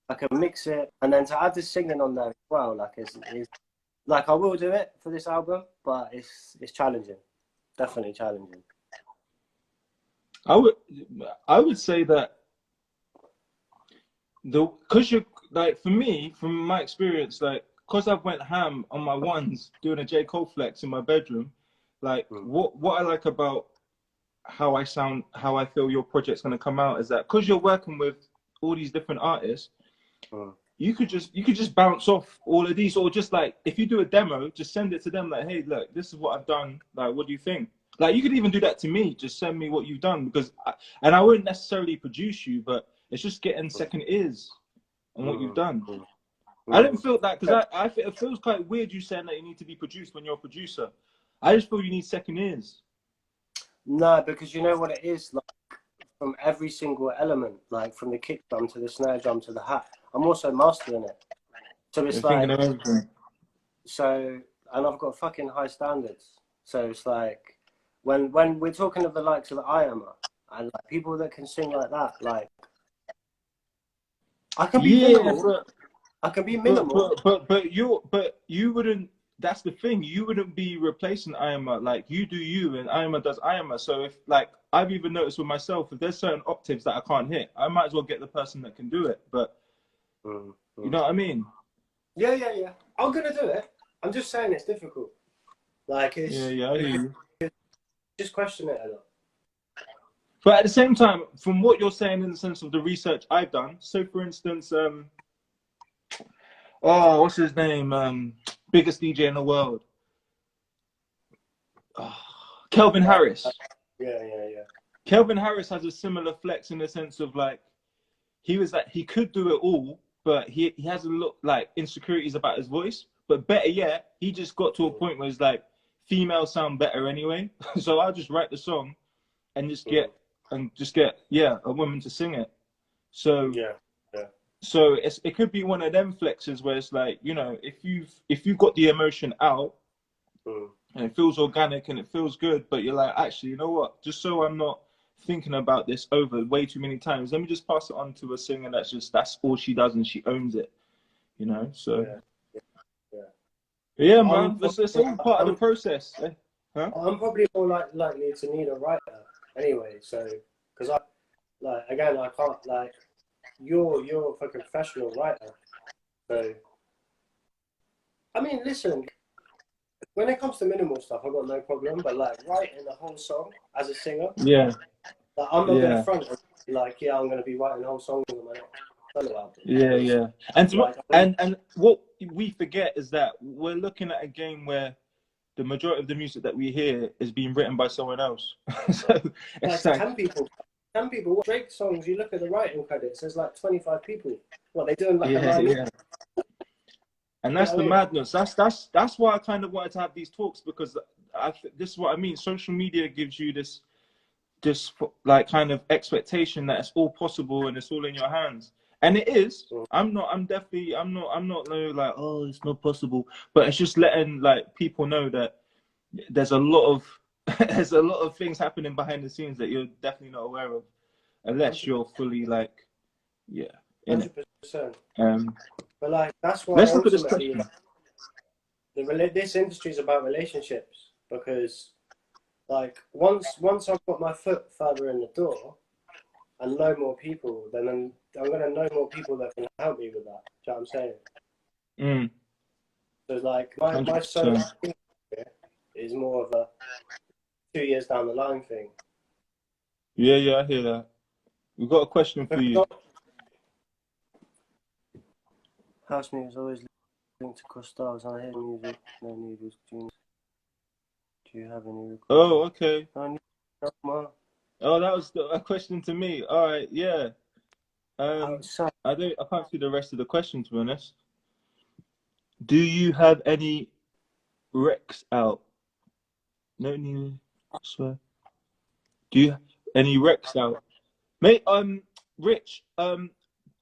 Speaker 2: I can mix it, and then to add the singing on there as well. Like it's like I will do it for this album, but it's challenging. Definitely challenging.
Speaker 1: I would I would say that because you like for me, from my experience, like because I've went ham on my ones doing a J. Cole flex in my bedroom, like
Speaker 2: Mm.
Speaker 1: what I like about how I sound, how I feel your project's gonna come out is that because you're working with all these different artists,
Speaker 2: Mm.
Speaker 1: you could just bounce off all of these, or just like if you do a demo, just send it to them like, hey, look, this is what I've done. Like, what do you think? Like, you could even do that to me. Just send me what you've done and I wouldn't necessarily produce you, but it's just getting second ears on what you've
Speaker 2: Mm.
Speaker 1: done.
Speaker 2: Mm.
Speaker 1: I don't
Speaker 2: Mm.
Speaker 1: feel that because I feel, it feels quite weird you saying that you need to be produced when you're a producer. I just feel you need second ears.
Speaker 2: No, because you know what it is, like from every single element, like from the kick drum to the snare drum to the hat, I'm also mastering it. So
Speaker 1: You're
Speaker 2: it's
Speaker 1: thinking
Speaker 2: like,
Speaker 1: of everything.
Speaker 2: so, and I've got fucking high standards. So it's like, when we're talking of the likes of I Am and like people that can sing like that, like I can be
Speaker 1: Yeah,
Speaker 2: minimal. I can be
Speaker 1: but
Speaker 2: minimal.
Speaker 1: but but you wouldn't. That's the thing. You wouldn't be replacing Ima. Like, you do you, and Ima does Ima. So if, like, I've even noticed with myself, if there's certain octaves that I can't hit, I might as well get the person that can do it. But
Speaker 2: Mm,
Speaker 1: you
Speaker 2: mm.
Speaker 1: know what I mean?
Speaker 2: Yeah, yeah, yeah. I'm gonna do it. I'm just saying it's difficult. Like
Speaker 1: Yeah,
Speaker 2: it's
Speaker 1: yeah, I hear you.
Speaker 2: just question it a lot.
Speaker 1: But at the same time, from what you're saying in the sense of the research I've done, so for instance, oh, what's his name? Biggest DJ in the world, oh, Kelvin
Speaker 2: Yeah,
Speaker 1: Harris.
Speaker 2: yeah, yeah, yeah.
Speaker 1: Kelvin Harris has a similar flex in the sense of, like, he was like, he could do it all, but he has a lot like insecurities about his voice. But better yet, he just got to a
Speaker 2: Mm,
Speaker 1: point where it's like, females sound better anyway. So I'll just write the song and
Speaker 2: mm.
Speaker 1: just get yeah, a woman to sing it. So
Speaker 2: Yeah, yeah.
Speaker 1: it could be one of them flexes where it's like, if you've got the emotion out
Speaker 2: Mm.
Speaker 1: and it feels organic and it feels good, but you're like, actually, you know what? Just so I'm not thinking about this over way too many times, let me just pass it on to a singer that's all she does and she owns it, So
Speaker 2: Yeah, yeah.
Speaker 1: yeah,
Speaker 2: I'm
Speaker 1: man, it's
Speaker 2: probably,
Speaker 1: all part of the process. Huh?
Speaker 2: I'm probably more likely to need a writer anyway. So, because I like again, I can't like you're a fucking professional writer. So, I mean, listen, when it comes to minimal stuff, I've got no problem. But like writing a whole song as a singer,
Speaker 1: Yeah,
Speaker 2: like I'm not gonna
Speaker 1: yeah,
Speaker 2: front and be like, yeah, I'm gonna be writing whole songs on my next solo album
Speaker 1: yeah,
Speaker 2: because
Speaker 1: yeah. And
Speaker 2: like
Speaker 1: and what we forget is that we're looking at a game where the majority of the music that we hear is being written by someone else. So it's
Speaker 2: like
Speaker 1: like,
Speaker 2: 10 people. Drake songs, you look at the writing credits, there's like 25 people. What they doing like a
Speaker 1: yeah,
Speaker 2: line each?
Speaker 1: yeah. And
Speaker 2: You
Speaker 1: that's
Speaker 2: know
Speaker 1: the
Speaker 2: what I mean?
Speaker 1: madness. That's why I kind of wanted to have these talks, because this is what I mean. Social media gives you this like kind of expectation that it's all possible and it's all in your hands, and it is.
Speaker 2: Mm.
Speaker 1: I'm not no, like, oh, it's not possible, but it's just letting, like, people know that there's a lot of there's a lot of things happening behind the scenes that you're definitely not aware of, unless you're fully, like, yeah, in it.
Speaker 2: 100%.
Speaker 1: Um,
Speaker 2: But like that's why
Speaker 1: let's look at this
Speaker 2: ultimately
Speaker 1: question.
Speaker 2: like, this industry is about relationships because like once I've got my foot further in the door and know more people, then I'm gonna know more people that can help me with that. Do you know what I'm saying?
Speaker 1: Mm,
Speaker 2: So like my solo
Speaker 1: 100%.
Speaker 2: career is more of a 2 years down the line thing.
Speaker 1: Yeah, yeah, I hear that. We've got a question for you.
Speaker 2: Because house music is always linked to cross styles. I hear music, no needles, tunes. Do you have any
Speaker 1: Oh,
Speaker 2: recordings?
Speaker 1: okay.
Speaker 2: I need more.
Speaker 1: Oh, that was a question to me. All right, yeah. Um,
Speaker 2: Outside.
Speaker 1: I can't see the rest of the question, to be honest. Do you have any Rex out? No need, I swear. Do you have any Rex out? Mate, Rich,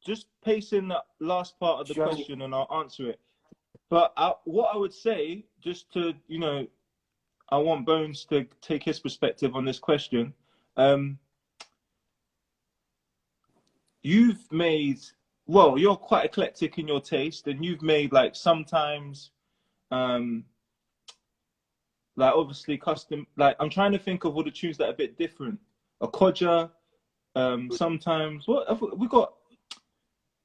Speaker 1: just paste in the last part of the
Speaker 2: Do you have any?
Speaker 1: question and I'll answer it. But what I would say, just to, I want Bones to take his perspective on this question. Um, you've made, well, you're quite eclectic in your taste, and you've made, like, sometimes, um, like, obviously custom. Like, I'm trying to think of all the tunes that are a bit different. A Kodja, sometimes. What have we got?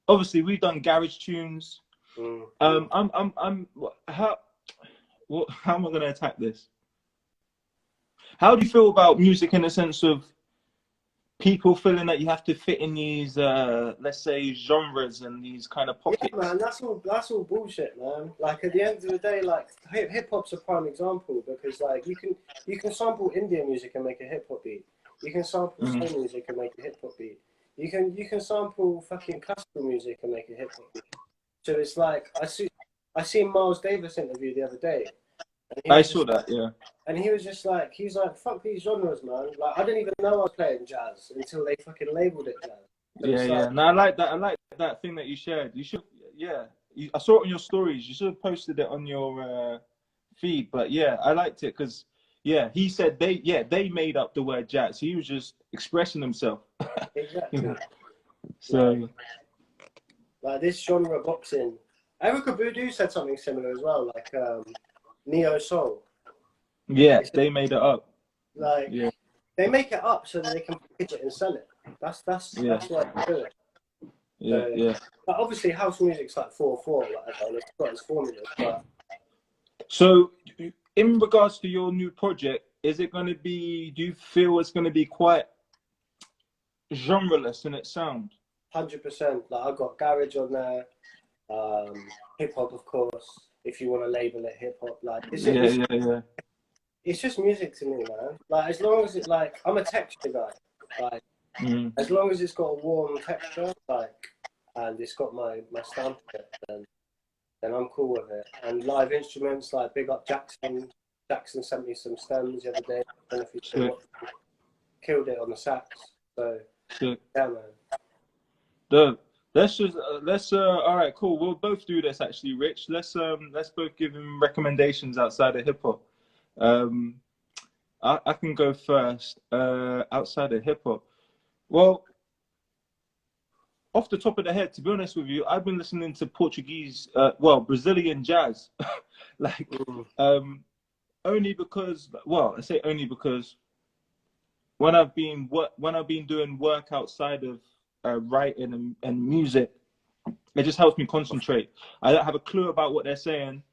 Speaker 1: Obviously, we've done garage tunes.
Speaker 2: Mm.
Speaker 1: I'm how am I going to attack this? How do you feel about music in the sense of people feeling that you have to fit in these, let's say, genres and these kind of
Speaker 2: Yeah,
Speaker 1: pockets?
Speaker 2: man, that's all bullshit, man. Like at the end of the day, like hip hop's a prime example because like you can sample Indian music and make a hip hop beat. You can sample
Speaker 1: Hmm.
Speaker 2: soul music and make a hip hop beat. You can sample fucking classical music and make a hip hop beat. So it's like I seen Miles Davis interview the other day, and he
Speaker 1: I
Speaker 2: was
Speaker 1: saw
Speaker 2: just
Speaker 1: that, yeah.
Speaker 2: and he was just like he's like fuck these genres, man. Like I didn't even know I was playing jazz until they fucking labeled it jazz. So
Speaker 1: Yeah,
Speaker 2: it's like
Speaker 1: yeah. No, I like that. I like that thing that you shared. You should, yeah. I saw it on your stories. You should have posted it on your feed. But yeah, I liked it because, yeah, he said they made up the word jazz. He was just expressing himself. You know.
Speaker 2: exactly like.
Speaker 1: So
Speaker 2: Like this genre boxing. Erica Badu said something similar as well, like neo soul.
Speaker 1: yeah,
Speaker 2: It's
Speaker 1: they made it up.
Speaker 2: like
Speaker 1: Yeah,
Speaker 2: they make it up so that they can package it and sell it. That's that's
Speaker 1: yeah,
Speaker 2: that's why they do it.
Speaker 1: yeah,
Speaker 2: So,
Speaker 1: yeah.
Speaker 2: but obviously, house music's like 4/4, whatever, and it's got its formulas. But
Speaker 1: So in regards to your new project, is it going to be? Do you feel it's going to be quite genreless in its sound?
Speaker 2: 100%, like I got garage on there, hip hop, of course. If you want to label it hip hop, like
Speaker 1: Yeah, yeah, yeah.
Speaker 2: it's just music to me, man. Like as long as it like I'm a texture guy. Like
Speaker 1: Mm.
Speaker 2: as long as it's got a warm texture, like, and it's got my stamp on it, then I'm cool with it. And live instruments, like big up Jackson. Jackson sent me some stems the other day. I don't know if you still
Speaker 1: Sick,
Speaker 2: watch. Killed it on the sax. So
Speaker 1: sick.
Speaker 2: yeah, man.
Speaker 1: Dope. Let's just let's all right, cool. We'll both do this actually, Rich. Let's both give him recommendations outside of hip hop. Um I can go first. Outside of hip hop. Well, off the top of the head, to be honest with you, I've been listening to Portuguese well, Brazilian jazz. Like
Speaker 2: Mm,
Speaker 1: um only because well, I say only because when I've been doing work outside of writing and music, it just helps me concentrate. I don't have a clue about what they're saying,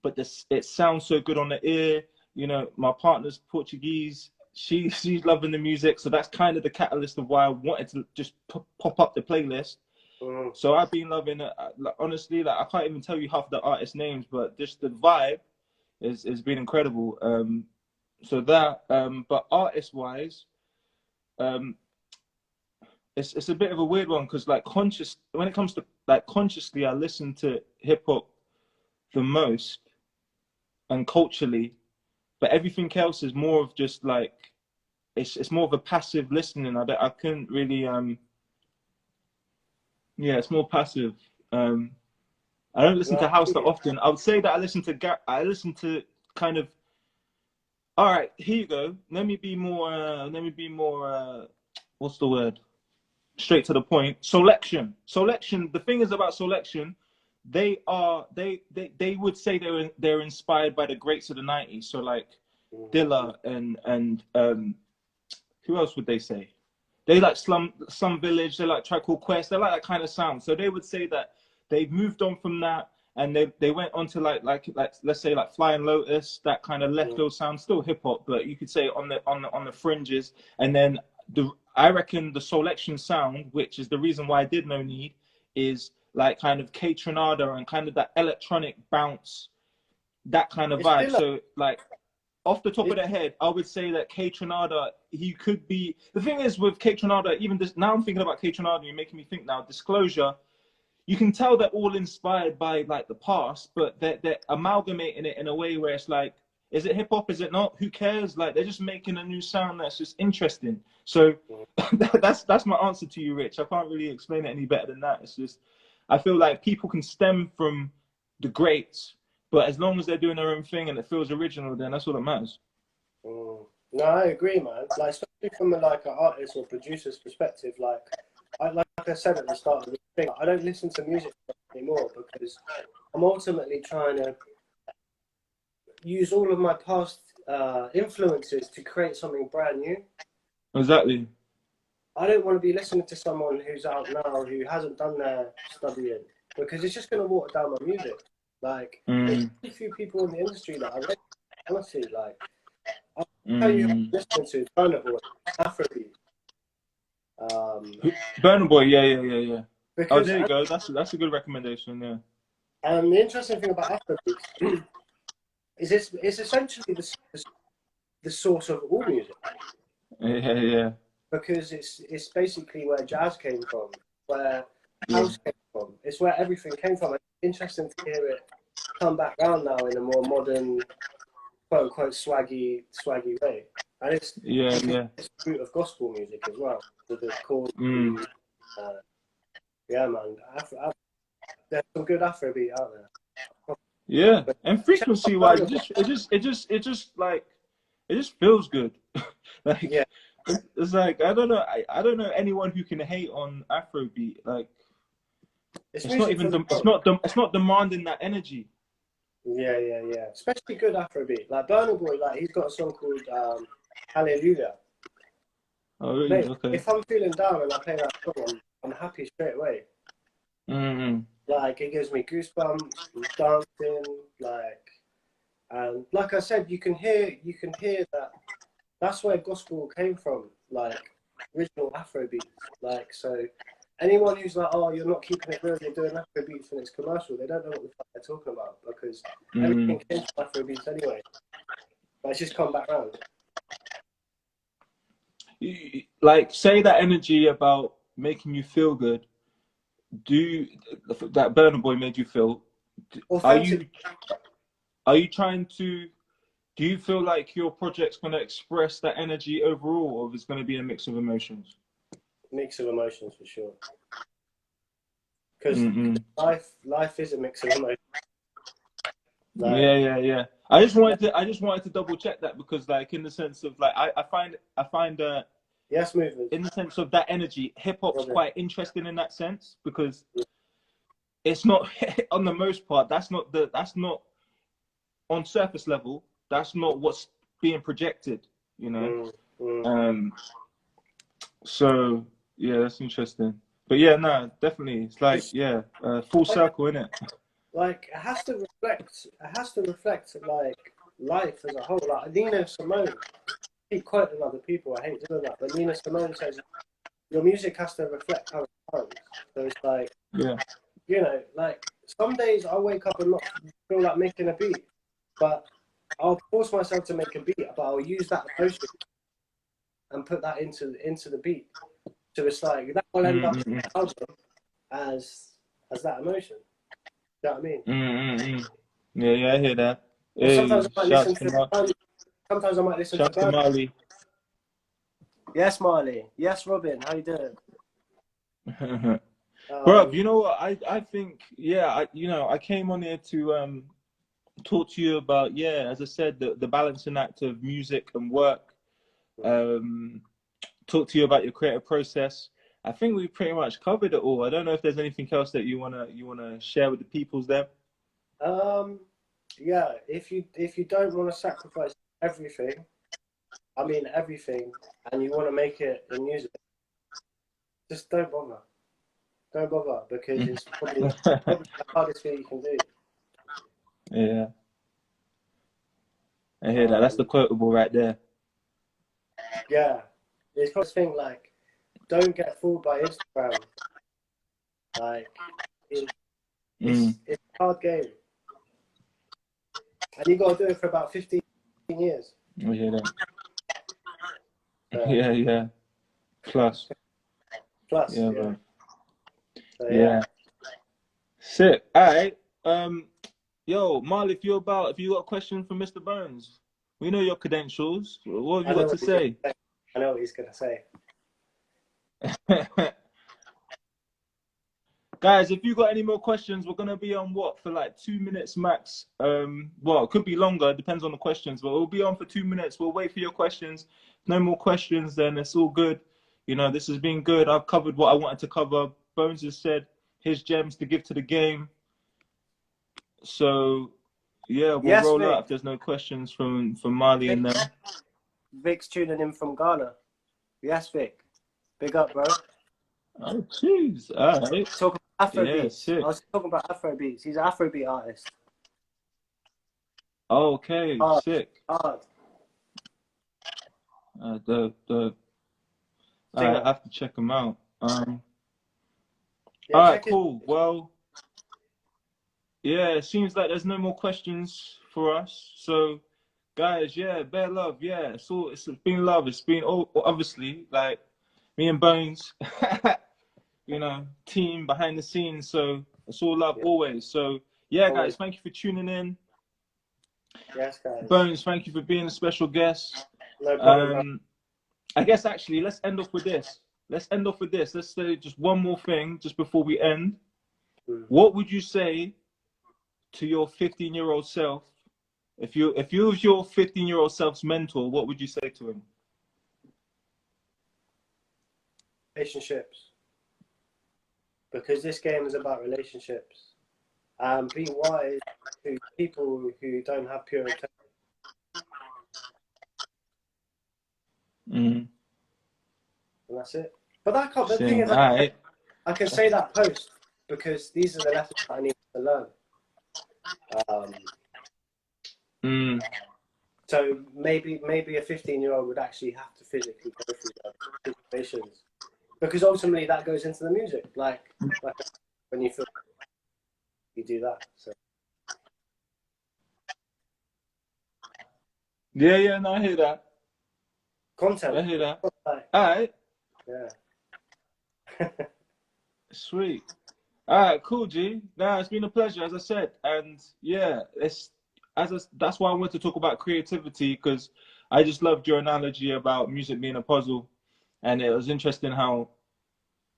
Speaker 1: but this it sounds so good on the ear. You know, my partner's Portuguese. She's loving the music, so that's kind of the catalyst of why I wanted to just pop up the playlist.
Speaker 2: mm.
Speaker 1: So I've been loving it. Like, honestly, like I can't even tell you half the artist names, but just the vibe is been incredible. So that, but artist wise, um, it's a bit of a weird one because like conscious when it comes to like consciously, I listen to hip hop the most and culturally, but everything else is more of just like it's more of a passive listening. I couldn't really yeah, it's more passive. Um, I don't listen
Speaker 2: No,
Speaker 1: to house that often. I would say that I listen to kind of all right. Here you go. Let me be more. Let me be more. What's the word? Straight to the point. Selection. Selection. The thing is about selection, they would say they're inspired by the greats of the '90s. So like Dilla and who else would they say? They like Slum Village. They like Tribe Called Quest. They like that kind of sound. So they would say that they've moved on from that and they went on to like let's say like Flying Lotus, that kind of left
Speaker 2: mm,
Speaker 1: field sound, still hip hop, but you could say on the fringes. And then I reckon the selection sound, which is the reason why I did No Need, is like kind of K Tronada and kind of that electronic bounce, that kind of
Speaker 2: it's
Speaker 1: vibe.
Speaker 2: still
Speaker 1: So like off the top of
Speaker 2: it,
Speaker 1: the head, I would say that K Tronada, he could be. The thing is with K Tronada, even this now, I'm thinking about K Tronada. You're making me think now. Disclosure, you can tell they're all inspired by like the past, but they're amalgamating it in a way where it's like, is it hip hop? Is it not? Who cares? Like they're just making a new sound that's just interesting. So
Speaker 2: mm,
Speaker 1: that's my answer to you, Rich. I can't really explain it any better than that. It's just I feel like people can stem from the greats, but as long as they're doing their own thing and it feels original, then that's all that matters.
Speaker 2: mm. No, I agree, man. Like especially from a, like an artist or producer's perspective, like I said at the start of the thing, I don't listen to music anymore because I'm ultimately trying to use all of my past influences to create something brand new.
Speaker 1: Exactly.
Speaker 2: I don't want to be listening to someone who's out now who hasn't done their studying because it's just going to water down my music. Like, there's
Speaker 1: Mm.
Speaker 2: a few people in the industry that I rate, honestly, like, Tell you
Speaker 1: Mm.
Speaker 2: listening to Burna Boy, Afrobeat. Um,
Speaker 1: Burna Boy, yeah, yeah, yeah, yeah. Oh,
Speaker 2: because
Speaker 1: there you go. That's a good recommendation. Yeah.
Speaker 2: the interesting thing about Afrobeat is it's essentially the source of all music
Speaker 1: Yeah, yeah,
Speaker 2: because it's basically where jazz came from, where
Speaker 1: yeah.
Speaker 2: house came from. It's where everything came from. It's interesting to hear it come back around now in a more modern, quote unquote, swaggy way. And
Speaker 1: Yeah,
Speaker 2: you can
Speaker 1: yeah.
Speaker 2: it's the root of gospel music as well. With the chords,
Speaker 1: Mm.
Speaker 2: uh, yeah, man. There's some good Afrobeat out there.
Speaker 1: Yeah.
Speaker 2: But
Speaker 1: And
Speaker 2: check out
Speaker 1: frequency wise,
Speaker 2: Burna Boy.
Speaker 1: it just like it just feels good. Like
Speaker 2: Yeah,
Speaker 1: it's like I don't know anyone who can hate on Afrobeat. Like
Speaker 2: it's
Speaker 1: it's not
Speaker 2: music
Speaker 1: even
Speaker 2: for the
Speaker 1: it's
Speaker 2: soul.
Speaker 1: it's not demanding that energy.
Speaker 2: Yeah. Especially good Afrobeat. Like Burna Boy, like he's got a song called Hallelujah.
Speaker 1: Oh, really?
Speaker 2: Mate,
Speaker 1: Okay.
Speaker 2: if I'm feeling down and I play that song, I'm happy straight away.
Speaker 1: Mm.
Speaker 2: Like it gives me goosebumps, I'm dancing, like and like I said, you can hear that that's where gospel came from, like original Afro beats. Like so anyone who's like, oh, you're not keeping it real, you're doing Afro beats and it's commercial, they don't know what the fuck they're talking about because
Speaker 1: Mm.
Speaker 2: everything came from Afro beats anyway. But it's just come back round.
Speaker 1: Like say that energy about making you feel good. Do that Burner Boy made you feel? Are
Speaker 2: Authentic
Speaker 1: you trying to? Do you feel like your project's going to express that energy overall, or if it's going to be a mix of emotions?
Speaker 2: mix of emotions for sure. Because
Speaker 1: Mm-mm.
Speaker 2: life is a mix of emotions.
Speaker 1: Yeah,
Speaker 2: Like
Speaker 1: yeah, yeah. I just wanted to double check that because, like, in the sense of like, I find
Speaker 2: yes, movers,
Speaker 1: in the sense of that energy, hip hop's
Speaker 2: Robin.
Speaker 1: quite interesting in that sense because it's not on the most part. That's not on surface level. That's not what's being projected. You know.
Speaker 2: Mm, mm.
Speaker 1: Um. So yeah, that's interesting. But yeah, no, definitely. It's like
Speaker 2: It's
Speaker 1: yeah, full
Speaker 2: like
Speaker 1: circle, isn't it?
Speaker 2: it has to reflect. It has to reflect like life as a whole. Like Nina Simone, I keep quoting other people. I hate doing that, but Nina Simone says your music has to reflect current times. So it's like
Speaker 1: Yeah.
Speaker 2: like some days I wake up and not feel like making a beat, but I'll force myself to make a beat, but I'll use that emotion and put that into the beat. So it's like that will end up
Speaker 1: Mm-mm-mm.
Speaker 2: as that emotion. You know what I mean?
Speaker 1: Mm-mm-mm. Yeah, yeah, I hear that.
Speaker 2: Or sometimes
Speaker 1: Hey,
Speaker 2: I might listen
Speaker 1: shouts to
Speaker 2: to sometimes I might listen to Bird.
Speaker 1: Marley.
Speaker 2: Yes, Marley. Yes, Robin. How you doing?
Speaker 1: Bro,
Speaker 2: Um,
Speaker 1: you know what? I think yeah, I came on here to talk to you about yeah, as I said, the balancing act of music and work. Um, talk to you about your creative process. I think we pretty much covered it all. I don't know if there's anything else that you wanna share with the peoples there.
Speaker 2: um, yeah. If you don't want to sacrifice everything, I mean everything, and you want to make it in music, just don't bother. Don't bother because it's probably the hardest thing you can do.
Speaker 1: Yeah, I hear that. That's the
Speaker 2: Um,
Speaker 1: quotable right there.
Speaker 2: yeah, it's probably the thing like don't get fooled by Instagram. Like it,
Speaker 1: Mm,
Speaker 2: it's a hard game, and you got to do it for about 15 years.
Speaker 1: I hear that.
Speaker 2: So,
Speaker 1: Yeah, yeah. Plus,
Speaker 2: plus,
Speaker 1: yeah,
Speaker 2: yeah.
Speaker 1: bro.
Speaker 2: So yeah,
Speaker 1: Yeah. Sick. All right. Yo, Marley, if you got a question for Mr. Burns, we know your credentials. What have
Speaker 2: I
Speaker 1: you
Speaker 2: know
Speaker 1: got
Speaker 2: what
Speaker 1: to
Speaker 2: he's gonna
Speaker 1: say?
Speaker 2: say. I know what he's gonna say.
Speaker 1: Guys, if you got any more questions, we're gonna be on what for like 2 minutes max. Well, it could be longer, it depends on the questions, but we'll be on for 2 minutes. We'll wait for your questions. No more questions, then it's all good. You know, this has been good. I've covered what I wanted to cover. Bones has said his gems to give to the game. So yeah, we'll
Speaker 2: Yes,
Speaker 1: roll out
Speaker 2: Vic.
Speaker 1: if there's no questions from Marley
Speaker 2: Vic.
Speaker 1: and them.
Speaker 2: Vic's tuning in from Ghana. Yes, Vic. Big up, bro.
Speaker 1: Oh, jeez. All right.
Speaker 2: Talking about Afro
Speaker 1: Yeah,
Speaker 2: beats. I
Speaker 1: sick.
Speaker 2: was talking about Afro beats. He's an Afrobeat artist.
Speaker 1: Okay,
Speaker 2: Hard,
Speaker 1: sick.
Speaker 2: hard.
Speaker 1: The I
Speaker 2: Singer.
Speaker 1: have to check them out.
Speaker 2: Yeah,
Speaker 1: All right,
Speaker 2: check it.
Speaker 1: cool. Well, yeah, it seems like there's no more questions for us. So, guys, yeah, bear love. Yeah, it's been love. It's been obviously like me and Bones, team behind the scenes. So it's all love
Speaker 2: Yeah,
Speaker 1: always. So yeah,
Speaker 2: always.
Speaker 1: guys, thank you for tuning in.
Speaker 2: Yes, guys.
Speaker 1: Bones, thank you for being a special guest.
Speaker 2: No problem, bro.
Speaker 1: Um, I guess actually, let's end off with this. Let's end off with this. Let's say just one more thing just before we end.
Speaker 2: Mm.
Speaker 1: What would you say to your 15-year-old self? If you was your 15-year-old self's mentor, what would you say to him?
Speaker 2: Relationships. Because this game is about relationships. Be wise to people who don't have pure intent.
Speaker 1: Mm,
Speaker 2: And that's it. But the thing
Speaker 1: same.
Speaker 2: is,
Speaker 1: All right.
Speaker 2: I can say that post because these are the lessons I need to learn. Um,
Speaker 1: Mm,
Speaker 2: so maybe a 15-year-old would actually have to physically go through those situations because ultimately that goes into the music. Like when you feel you do that. So
Speaker 1: yeah, yeah. No, I hear that.
Speaker 2: content,
Speaker 1: I hear that.
Speaker 2: like,
Speaker 1: All right.
Speaker 2: yeah.
Speaker 1: Sweet. All right, cool, G. Nah, it's been a pleasure, as I said, and yeah, that's why I wanted to talk about creativity because I just loved your analogy about music being a puzzle, and it was interesting how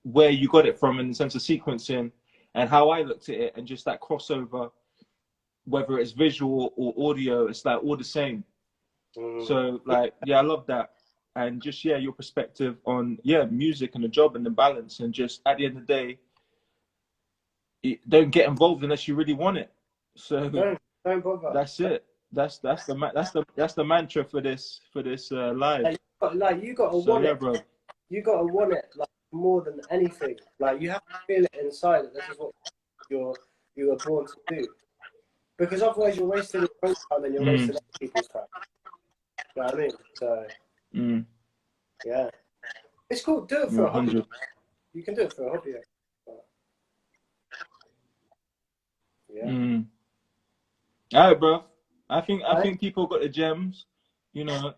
Speaker 1: where you got it from in the sense of sequencing, and how I looked at it, and just that crossover, whether it's visual or audio, it's like all the same.
Speaker 2: Mm.
Speaker 1: So like, yeah, I love that, and just yeah, your perspective on music and the job and the balance, and just at the end of the day don't get involved unless you really want it. So
Speaker 2: Don't bother.
Speaker 1: that's it. That's the mantra for this live.
Speaker 2: You got to
Speaker 1: So
Speaker 2: want
Speaker 1: yeah,
Speaker 2: it.
Speaker 1: bro.
Speaker 2: You got to want it like more than anything. Like you have to feel it inside that this is what you were born to do. Because otherwise you're wasting your own time and you're
Speaker 1: Mm,
Speaker 2: wasting other people's time. You know what I mean? So
Speaker 1: mm,
Speaker 2: yeah, it's cool. Do it for a hobby.
Speaker 1: 100.
Speaker 2: You can do it for a hobby. But, yeah.
Speaker 1: Mm. All right, bro. I
Speaker 2: Right?
Speaker 1: think people got the gems.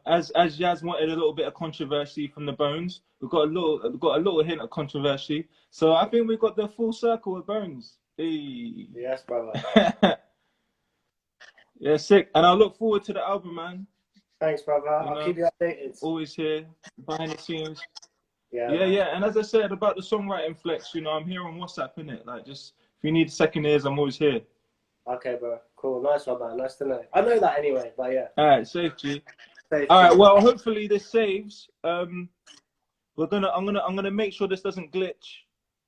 Speaker 1: As Jazz wanted a little bit of controversy from the Bones, we got a little hint of controversy. So I think we got the full circle with Bones. Hey.
Speaker 2: Yes, brother.
Speaker 1: Yeah, sick. And I look forward to the album, man.
Speaker 2: Thanks, brother.
Speaker 1: You
Speaker 2: I'll
Speaker 1: know,
Speaker 2: keep you updated.
Speaker 1: always here behind the scenes.
Speaker 2: Yeah,
Speaker 1: Yeah,
Speaker 2: man.
Speaker 1: yeah. And as I said about the songwriting flex, I'm here on WhatsApp, innit? Like, just if you need second ears, I'm always here.
Speaker 2: Okay, bro. Cool. Nice one, man. Nice to know. I know that anyway, but yeah.
Speaker 1: All right, safe, G.
Speaker 2: Safe,
Speaker 1: All
Speaker 2: G.
Speaker 1: right, well, hopefully this saves. I'm gonna make sure this doesn't glitch.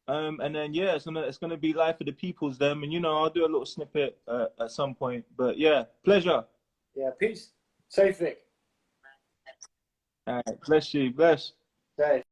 Speaker 1: And then yeah, it's gonna be live for the peoples then, and I'll do a little snippet at some point. But yeah, pleasure.
Speaker 2: Yeah, peace. Safe, Vic.
Speaker 1: All right, bless you, bless.
Speaker 2: Safe.